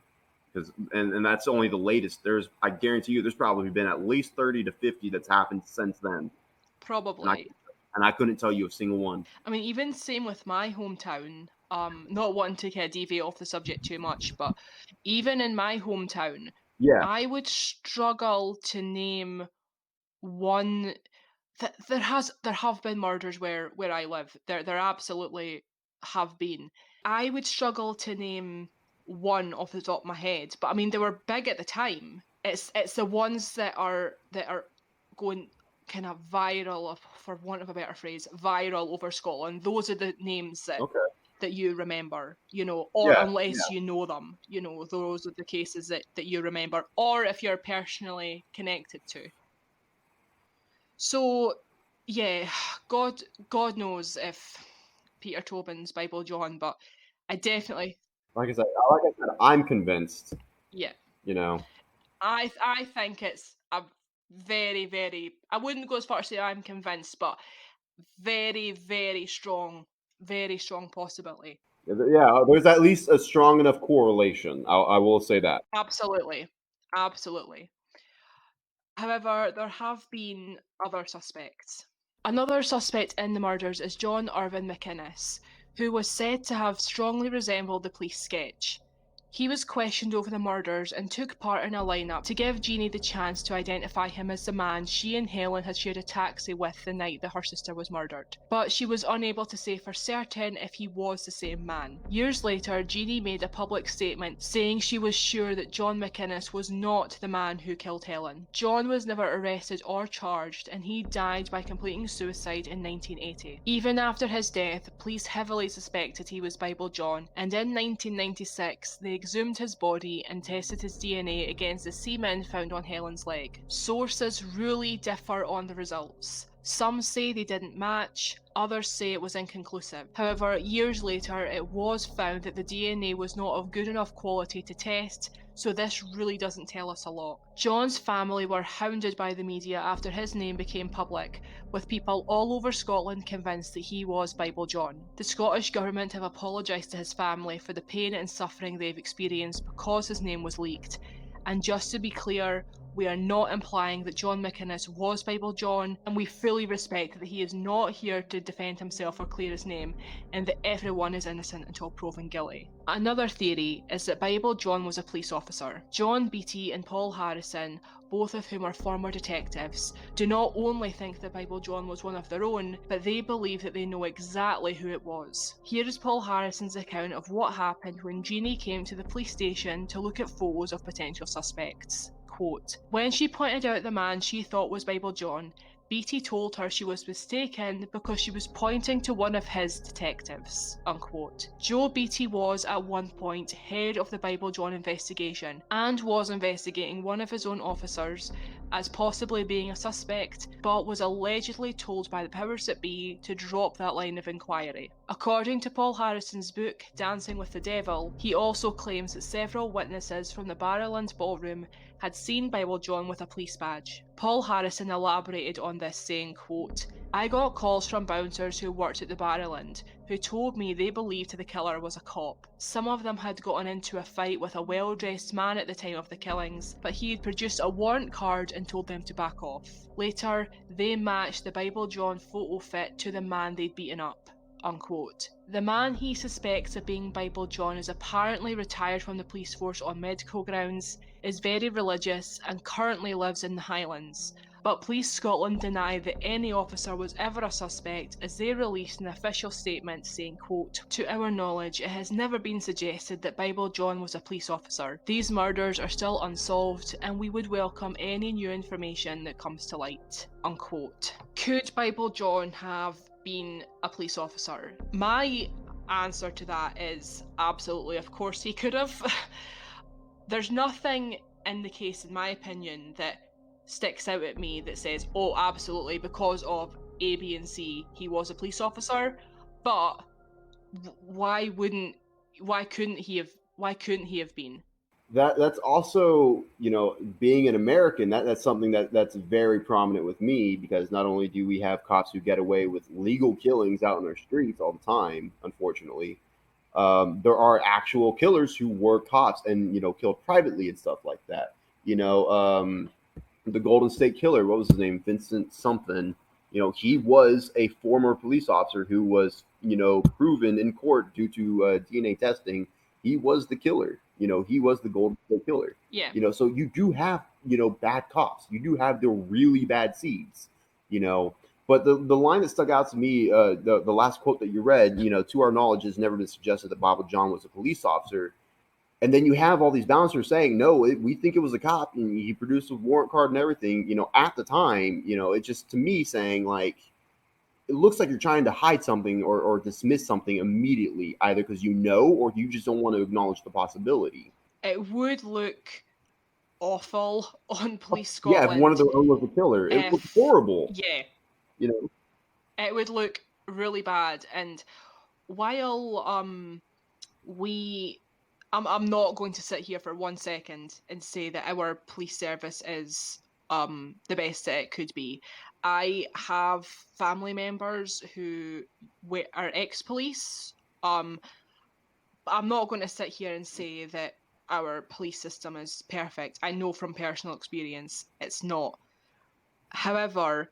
because and that's only the latest. I guarantee you, there's probably been at least 30 to 50 that's happened since then, and I Probably. and I couldn't tell you a single one. I mean, even same with my hometown. Not wanting to kind of deviate off the subject too much, but even in my hometown, Yeah, I would struggle to name one. There have been murders where I live. There absolutely have been. I would struggle to name. one off the top of my head, but I mean they were big at the time. It's the ones that are going kind of viral, for want of a better phrase, viral over Scotland. Those are the names Okay. that you remember, or Yeah. unless you know them, those are the cases that you remember, or if you're personally connected to. So, yeah, God knows if Peter Tobin's Bible John, but I definitely, Like I said, I'm convinced. yeah, You know. I think it's a very, very, I wouldn't go as far as say I'm convinced, but very, very strong possibility. Yeah, there's at least a strong enough correlation. I will say that. Absolutely. Absolutely. However, there have been other suspects. Another suspect in the murders is John Irvin Mcinnis, who was said to have strongly resembled the police sketch. He was questioned over the murders and took part in a lineup to give Jeannie the chance to identify him as the man she and Helen had shared a taxi with the night that her sister was murdered. But she was unable to say for certain if he was the same man. Years later, Jeannie made a public statement saying she was sure that John Mcinnis was not the man who killed Helen. John was never arrested or charged, and he died by completing suicide in 1980. Even after his death, police heavily suspected he was Bible John, and in 1996 they exhumed his body and tested his DNA against the semen found on Helen's leg. Sources really differ on the results. Some say they didn't match, others say it was inconclusive. However, years later, it was found that the DNA was not of good enough quality to test, so this really doesn't tell us a lot. John's family were hounded by the media after his name became public, with people all over Scotland convinced that he was Bible John. The Scottish government have apologised to his family for the pain and suffering they've experienced because his name was leaked. And just to be clear, we are not implying that John Mcinnis was Bible John, and we fully respect that he is not here to defend himself or clear his name, and that everyone is innocent until proven guilty. Another theory is that Bible John was a police officer. John Beattie and Paul Harrison, both of whom are former detectives, do not only think that Bible John was one of their own, but they believe that they know exactly who it was. Here is Paul Harrison's account of what happened when Jeannie came to the police station to look at photos of potential suspects. Quote, when she pointed out the man she thought was Bible John, Beattie told her she was mistaken because she was pointing to one of his detectives, unquote. Joe Beattie was, at one point, head of the Bible John investigation and was investigating one of his own officers as possibly being a suspect, but was allegedly told by the powers that be to drop that line of inquiry. According to Paul Harrison's book, Dancing with the Devil, he also claims that several witnesses from the Barrowlands ballroom had seen Bible John with a police badge. Paul Harrison elaborated on this saying, quote, I got calls from bouncers who worked at the Barrowland, who told me they believed the killer was a cop. Some of them had gotten into a fight with a well-dressed man at the time of the killings, but he had produced a warrant card and told them to back off. Later, they matched the Bible John photo fit to the man they'd beaten up. Unquote. The man he suspects of being Bible John is apparently retired from the police force on medical grounds, is very religious, and currently lives in the Highlands. But Police Scotland deny that any officer was ever a suspect, as they released an official statement saying, quote, to our knowledge, it has never been suggested that Bible John was a police officer. These murders are still unsolved, and we would welcome any new information that comes to light. Unquote. Could Bible John have been a police officer? My answer to that is absolutely, of course he could have. There's nothing in the case, in my opinion, that sticks out at me that says, oh, absolutely, because of A, B, and C, he was a police officer. But why couldn't he have been? That's also, being an American, that's something that's very prominent with me, because not only do we have cops who get away with legal killings out in our streets all the time, unfortunately, there are actual killers who were cops and killed privately and stuff like that. The Golden State Killer, what was his name? Vincent something. He was a former police officer who was proven in court due to DNA testing. He was the killer. He was the Golden State Killer. Yeah. So you do have bad cops. You do have the really bad seeds. But the line that stuck out to me, the last quote that you read, to our knowledge, has never been suggested that Bible John was a police officer. And then you have all these bouncers saying, no, we think it was a cop, and he produced a warrant card and everything, at the time. It just, to me, saying like, it looks like you're trying to hide something or dismiss something immediately, either because or you just don't want to acknowledge the possibility. It would look awful on Police Yeah, if one of Scotland their own was a killer, it would look if, horrible. yeah, You know, it would look really bad. And while we I'm not going to sit here for 1 second and say that our police service is the best that it could be. I have family members who are ex-police. I'm not going to sit here and say that our police system is perfect. I know from personal experience it's not. However,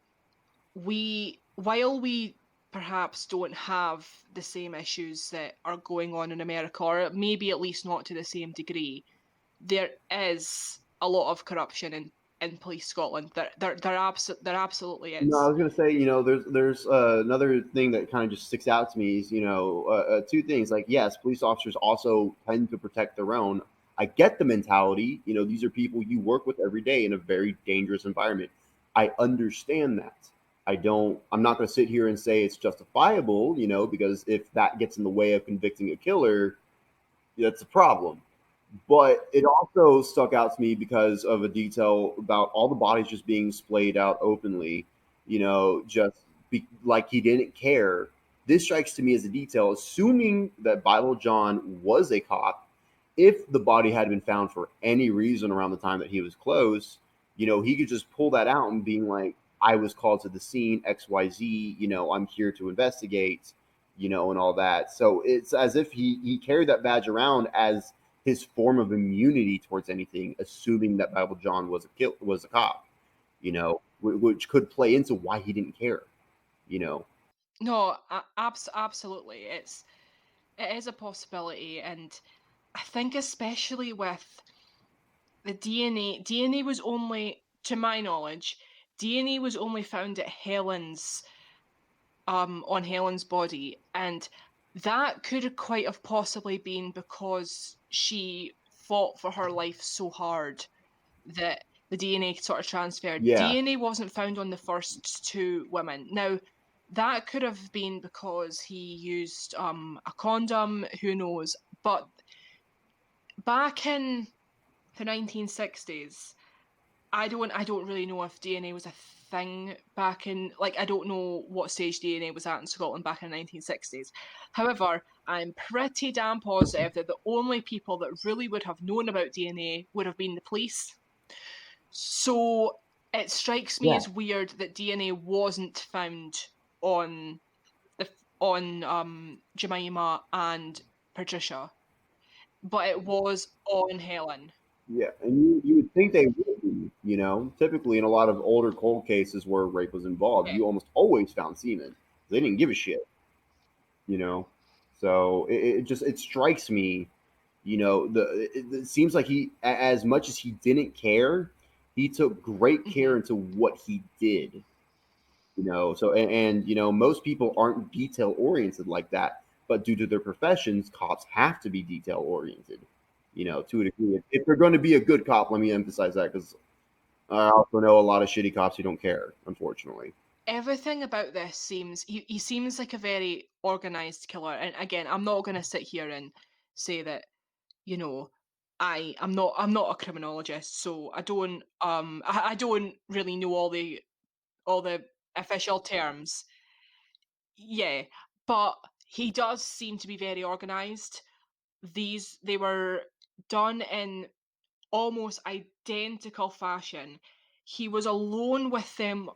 while we perhaps don't have the same issues that are going on in America, or maybe at least not to the same degree, there is a lot of corruption in Police Scotland. There absolutely no, I is. was gonna say, there's another thing that kind of just sticks out to me is, two things. Like, yes, police officers also tend to protect their own. I get the mentality. These are people you work with every day in a very dangerous environment. I understand that. I'm not going to sit here and say it's justifiable, because if that gets in the way of convicting a killer, that's a problem. But it also stuck out to me because of a detail about all the bodies just being splayed out openly, like he didn't care. This strikes to me as a detail, assuming that Bible John was a cop. If the body had been found for any reason around the time that he was close, he could just pull that out and being like, I was called to the scene, XYZ, I'm here to investigate, and all that. So it's as if he carried that badge around as his form of immunity towards anything, assuming that Bible John was a cop, which could play into why he didn't care, you know. No, absolutely. It is a possibility, and I think especially with the DNA was only, to my knowledge, DNA was only found at Helen's on Helen's body, and that could have quite have possibly been because she fought for her life so hard that the DNA sort of transferred. Yeah, DNA wasn't found on the first two women. Now, that could have been because he used a condom, who knows? But back in the 1960s, I don't really know if DNA was a thing back in, like, I don't know what stage DNA was at in Scotland back in the 1960s. However, I'm pretty damn positive that the only people that really would have known about DNA would have been the police. So it strikes me yeah, as weird that DNA wasn't found on on Jemima and Patricia, but it was on Helen. yeah. And you would think they would be, Typically in a lot of older cold cases where rape was involved, Yeah. you almost always found semen. They didn't give a shit, you know. So it strikes me, it seems like as much as he didn't care, he took great care Mhm. into what he did. So most people aren't detail oriented like that, but due to their professions, cops have to be detail oriented, to a degree. If they're going to be a good cop, let me emphasize that, because I also know a lot of shitty cops who don't care, unfortunately. Everything about this seems, he seems like a very organized killer. And again, I'm not going to sit here and say that, you know, I'm not a criminologist, so I don't really know all the official terms. Yeah, but he does seem to be very organized. They were done in almost identical fashion. He was alone with them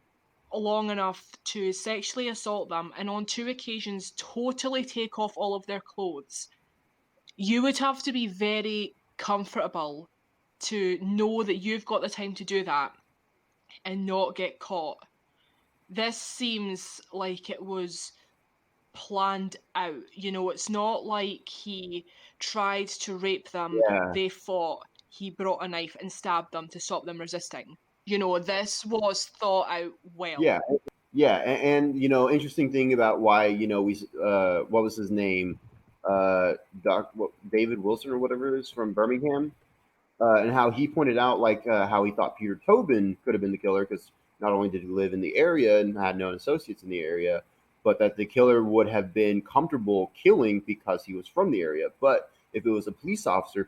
long enough to sexually assault them, and on two occasions totally take off all of their clothes. You would have to be very comfortable to know that you've got the time to do that and not get caught. This seems like it was planned out. It's not like he tried to rape them, Yeah, they fought, he brought a knife and stabbed them to stop them resisting. This was thought out well. yeah, yeah. And interesting thing about why, what was his name? David Wilson or whatever it is from Birmingham, and how he pointed out like how he thought Peter Tobin could have been the killer because not only did he live in the area and had known associates in the area, but that the killer would have been comfortable killing because he was from the area. But if it was a police officers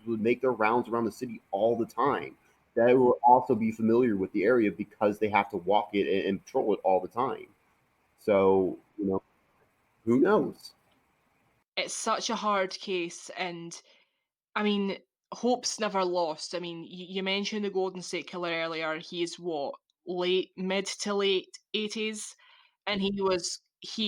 would make their rounds around the city all the time. They will also be familiar with the area because they have to walk it and patrol it all the time. So, who knows? It's such a hard case, and I mean, hope's never lost. I mean, you mentioned the Golden State Killer earlier. He's what, late, mid to late 80s, and he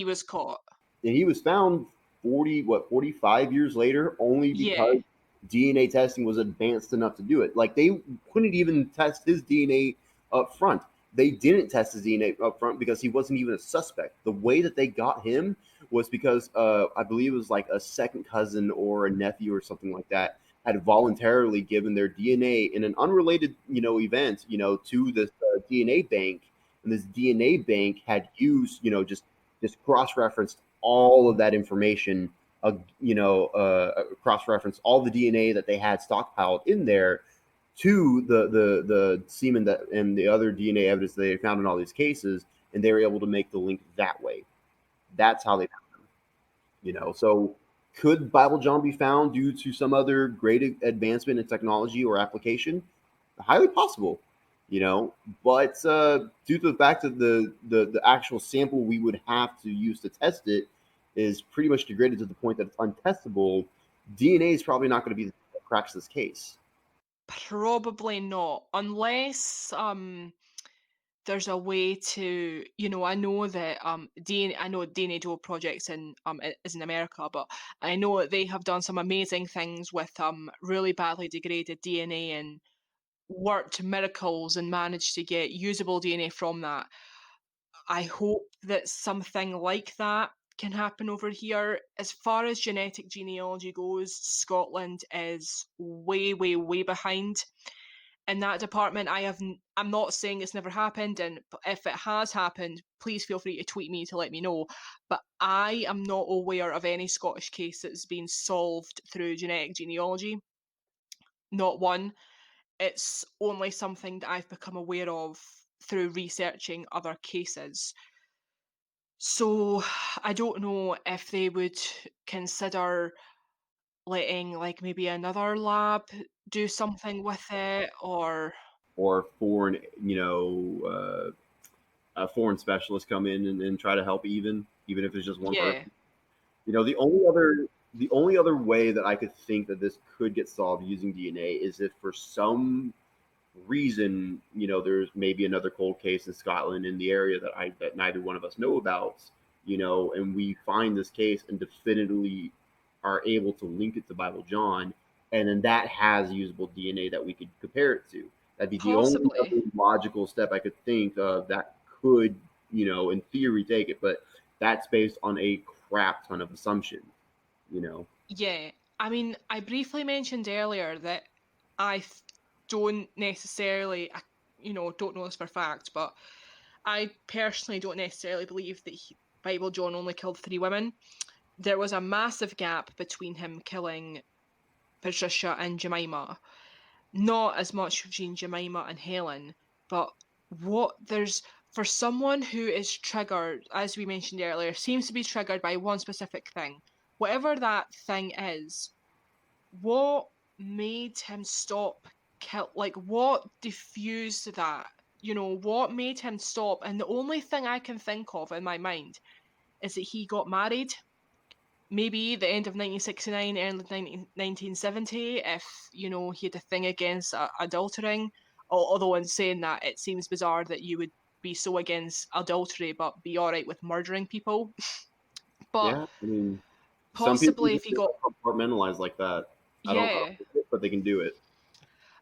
was caught. And he was found 45 years later only Yeah, because DNA testing was advanced enough to do it. Like they couldn't even test his DNA up front. They didn't test his DNA up front because he wasn't even a suspect. The way that they got him was because I believe it was like a second cousin or a nephew or something like that had voluntarily given their DNA in an unrelated, event, to this DNA bank, and this DNA bank had used, just cross-referenced all of that information, cross-reference all the DNA that they had stockpiled in there to the semen that and the other DNA evidence that they found in all these cases, and they were able to make the link that way. That's how they found them. So could Bible John be found due to some other great advancement in technology or application? Highly possible. you know. But due to the fact that the actual sample we would have to use to test it is pretty much degraded to the point that it's untestable, DNA is probably not going to be what cracks this case. probably not, unless there's a way to, I know that DNA, I know DNA Duo projects is in America, but I know that they have done some amazing things with really badly degraded DNA and worked miracles and managed to get usable DNA from that. I hope that something like that can happen over here. As far as genetic genealogy goes, Scotland is way, way, way behind in that department. I'm not saying it's never happened, and if it has happened, please feel free to tweet me to let me know. But I am not aware of any Scottish case that's been solved through genetic genealogy. Not one. It's only something that I've become aware of through researching other cases. So I don't know if they would consider letting like maybe another lab do something with it, or Or foreign, a foreign specialist come in and try to help, even if it's just one yeah. person. The only other way that I could think that this could get solved using DNA is if for some reason, there's maybe another cold case in Scotland in the area that neither one of us know about, and we find this case and definitively are able to link it to Bible John, and then that has usable DNA that we could compare it to. That'd be the only Possibly. other logical step I could think of that could, in theory, take it, but that's based on a crap ton of assumptions, you know. Yeah. I mean, I briefly mentioned earlier that I th- don't necessarily, don't know this for fact, but I personally don't necessarily believe that Bible John only killed 3 women. There was a massive gap between him killing Patricia and Jemima. Not as much between Jemima and Helen, but what there's for someone who is triggered, as we mentioned earlier, seems to be triggered by one specific thing. Whatever that thing is, what made him stop like what diffused that? What made him stop? And the only thing I can think of in my mind is that he got married. Maybe the end of 1969, early 1970, if, he had a thing against adultering. Although, in saying that, it seems bizarre that you would be so against adultery but be all right with murdering people. But Yeah, I mean, some people possibly if just he got, compartmentalize like that. I don't yeah. get it, but they can do it.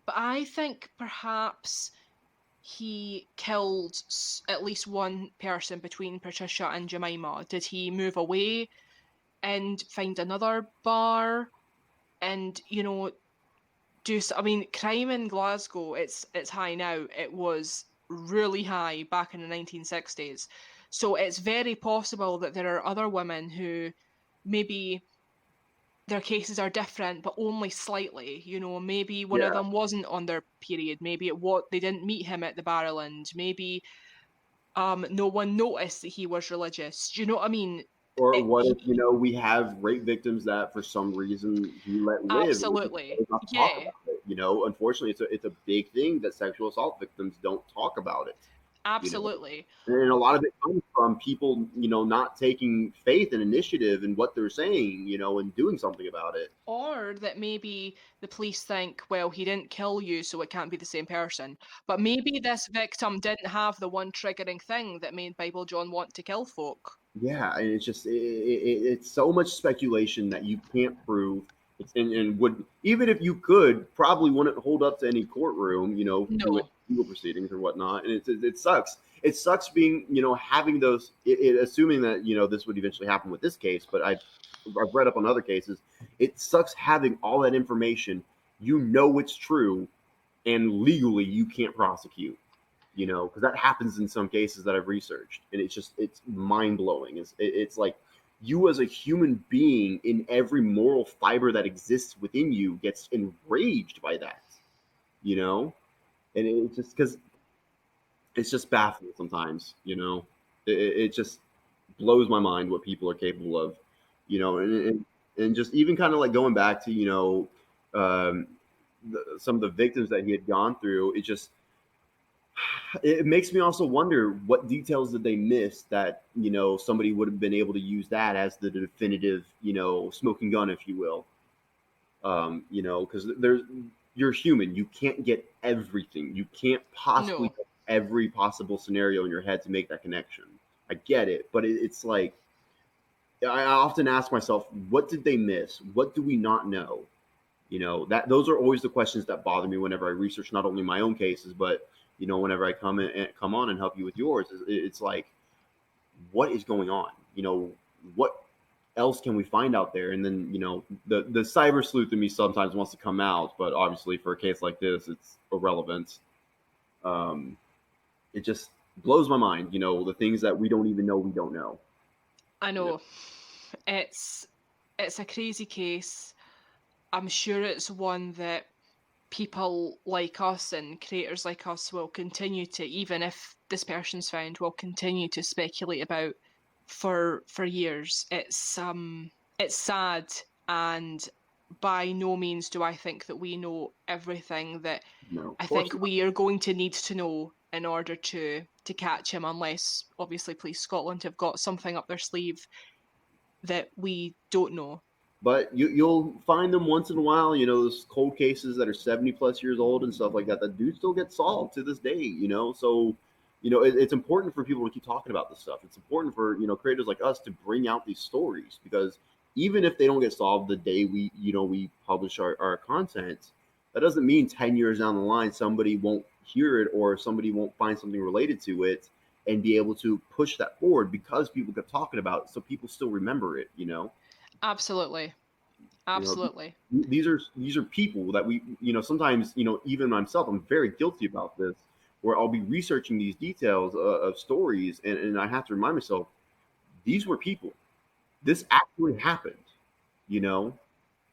But I think perhaps he killed at least one person between Patricia and Jemima. Did he move away and find another bar and, I mean, crime in Glasgow, it's high now. It was really high back in the 1960s. So it's very possible that there are other women who maybe their cases are different, but only slightly. You know, maybe one of Yeah. them wasn't on their period. Maybe they didn't meet him at the barrel end. Maybe no one noticed that he was religious. Do you know what I mean? Or It, what if, we have rape victims that for some reason he let live and we just absolutely, chose not to talk yeah, about it? Unfortunately, it's a big thing that sexual assault victims don't talk about it. You know, absolutely. and a lot of it comes from people, not taking faith and initiative in what they're saying, and doing something about it. Or that maybe the police think, well, he didn't kill you, so it can't be the same person. But maybe this victim didn't have the one triggering thing that made Bible John want to kill folk. Yeah, and it's just it's so much speculation that you can't prove. And would, even if you could, probably wouldn't hold up to any courtroom, through No, legal proceedings or whatnot. And it sucks. It sucks being, having those, assuming that, this would eventually happen with this case. But I've read up on other cases. It sucks having all that information. It's true, and legally you can't prosecute, because that happens in some cases that I've researched, and it's mind blowing. It's like you as a human being in every moral fiber that exists within you gets enraged by that, you know, and it's just because it's just baffling sometimes, it just blows my mind what people are capable of, and just even kind of like going back to um, some of the victims that he had gone through. It makes me also wonder what details did they miss that somebody would have been able to use that as the definitive smoking gun, if you will. Because you're human, you can't get everything, you can't possibly no, get every possible scenario in your head to make that connection. I get it, but it's like I often ask myself, what did they miss? What do we not know? That those are always the questions that bother me whenever I research not only my own cases, but whenever I come on and help you with yours. It's like, what is going on? What else can we find out there? And then the cyber sleuth in me sometimes wants to come out, but obviously for a case like this, it's irrelevant. um it just blows my mind, the things that we don't even know we don't know. I you know know. It's it's a crazy case. I'm sure it's one that people like us and creators like us will continue to, even if this person's found, will continue to speculate about for years. It's sad, and by no means do I think that we know everything that no, I of course think not. we are going to need to know in order to catch him, unless obviously Police Scotland have got something up their sleeve that we don't know. But you'll find them once in a while, those cold cases that are 70 plus years old and stuff like that, that do still get solved to this day, So, it's important for people to keep talking about this stuff. It's important for, creators like us to bring out these stories, because even if they don't get solved the day we publish our content, that doesn't mean 10 years down the line, somebody won't hear it or somebody won't find something related to it and be able to push that forward because people kept talking about it. So people still remember it, Absolutely. you know, Absolutely. these are people that we, sometimes, even myself, I'm very guilty about this, where I'll be researching these details of stories, and I have to remind myself, these were people. This actually happened, you know,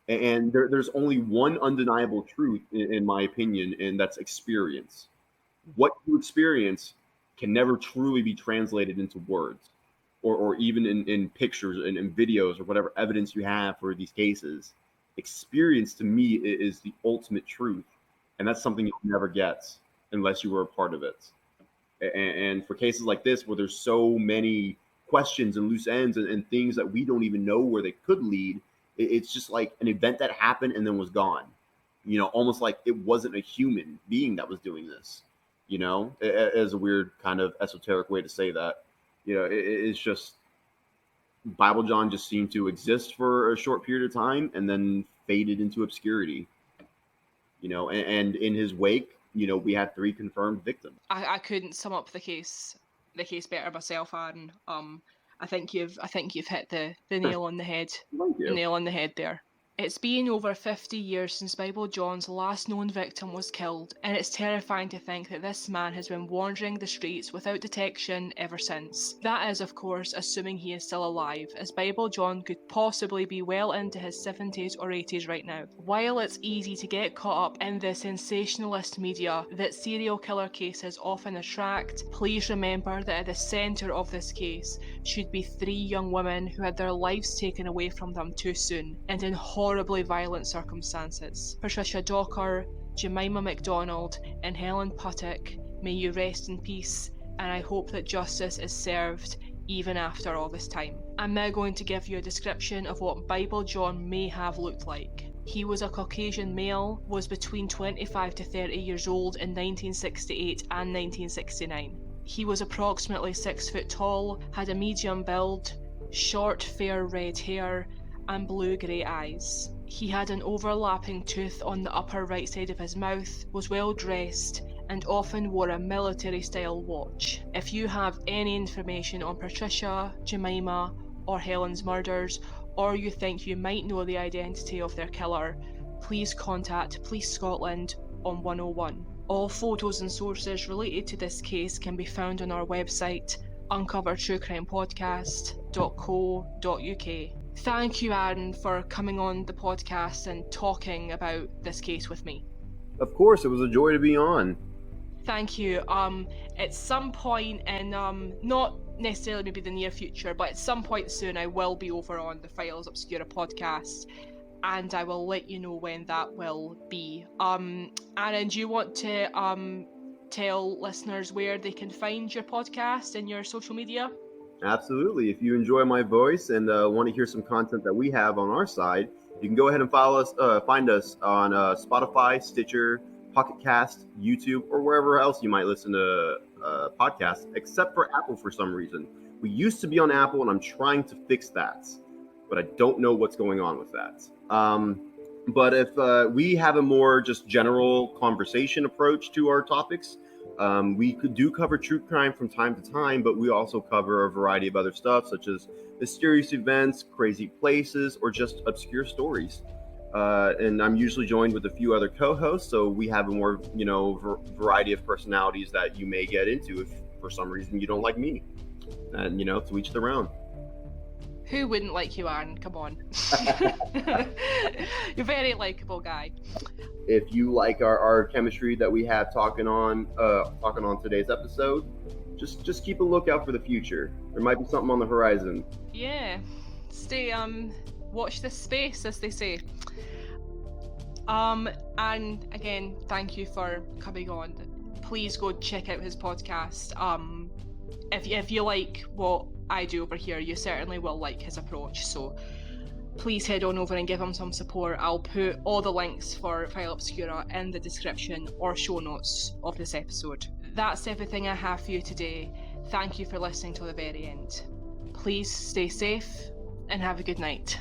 and there's only one undeniable truth, in my opinion, and that's experience. What you experience can never truly be translated into words, or even in pictures and in videos or whatever evidence you have for these cases. Experience to me is the ultimate truth, and that's something you'll never get unless you were a part of it. And for cases like this, where there's so many questions and loose ends, and things that we don't even know where they could lead, it's just like an event that happened and then was gone. Almost like it wasn't a human being that was doing this. As a weird kind of esoteric way to say that. It's just Bible John just seemed to exist for a short period of time and then faded into obscurity. And in his wake, we had 3 confirmed victims. I couldn't sum up the case better myself, Aaron. I think you've hit the nail on the head. Thank you. Nail on the head there. It's been over 50 years since Bible John's last known victim was killed, and it's terrifying to think that this man has been wandering the streets without detection ever since. That is, of course, assuming he is still alive, as Bible John could possibly be well into his 70s or 80s right now. While it's easy to get caught up in the sensationalist media that serial killer cases often attract, please remember that at the centre of this case should be 3 young women who had their lives taken away from them too soon, and in horribly violent circumstances. Patricia Docker, Jemima McDonald, and Helen Puttock, may you rest in peace, and I hope that justice is served even after all this time. I'm now going to give you a description of what Bible John may have looked like. He was a Caucasian male, was between 25 to 30 years old in 1968 and 1969. He was approximately 6 foot tall, had a medium build, short fair red hair, and blue-grey eyes. He had an overlapping tooth on the upper right side of his mouth, was well dressed, and often wore a military-style watch. If you have any information on Patricia, Jemima, or Helen's murders, or you think you might know the identity of their killer, please contact Police Scotland on 101. All photos and sources related to this case can be found on our website, uncovertruecrimepodcast.co.uk. Thank you, Aaron, for coming on the podcast and talking about this case with me. Of course, it was a joy to be on. Thank you. At some point in, not necessarily maybe the near future, but at some point soon, I will be over on the Files Obscura podcast, and I will let you know when that will be. Aaron, do you want to tell listeners where they can find your podcast and your social media? Absolutely. If you enjoy my voice and want to hear some content that we have on our side, you can go ahead and find us on Spotify, Stitcher, Pocket Cast, YouTube, or wherever else you might listen to podcasts, except for Apple for some reason. We used to be on Apple, and I'm trying to fix that, but I don't know what's going on with that. But if we have a more just general conversation approach to our topics, we do cover true crime from time to time, but we also cover a variety of other stuff, such as mysterious events, crazy places, or just obscure stories. And I'm usually joined with a few other co-hosts, so we have a more, variety of personalities that you may get into if for some reason you don't like me. And, to each their own. Who wouldn't like you, Aaron? Come on. You're a very likable guy. If you like our chemistry that we have talking on today's episode, just keep a lookout for the future. There might be something on the horizon. Yeah. Stay watch this space, as they say. And again, thank you for coming on. Please go check out his podcast. If you like what I do over here, you certainly will like his approach, so please head on over and give him some support. I'll put all the links for File Obscura in the description or show notes of this episode. That's everything I have for you today. Thank you for listening till the very end. Please stay safe and have a good night.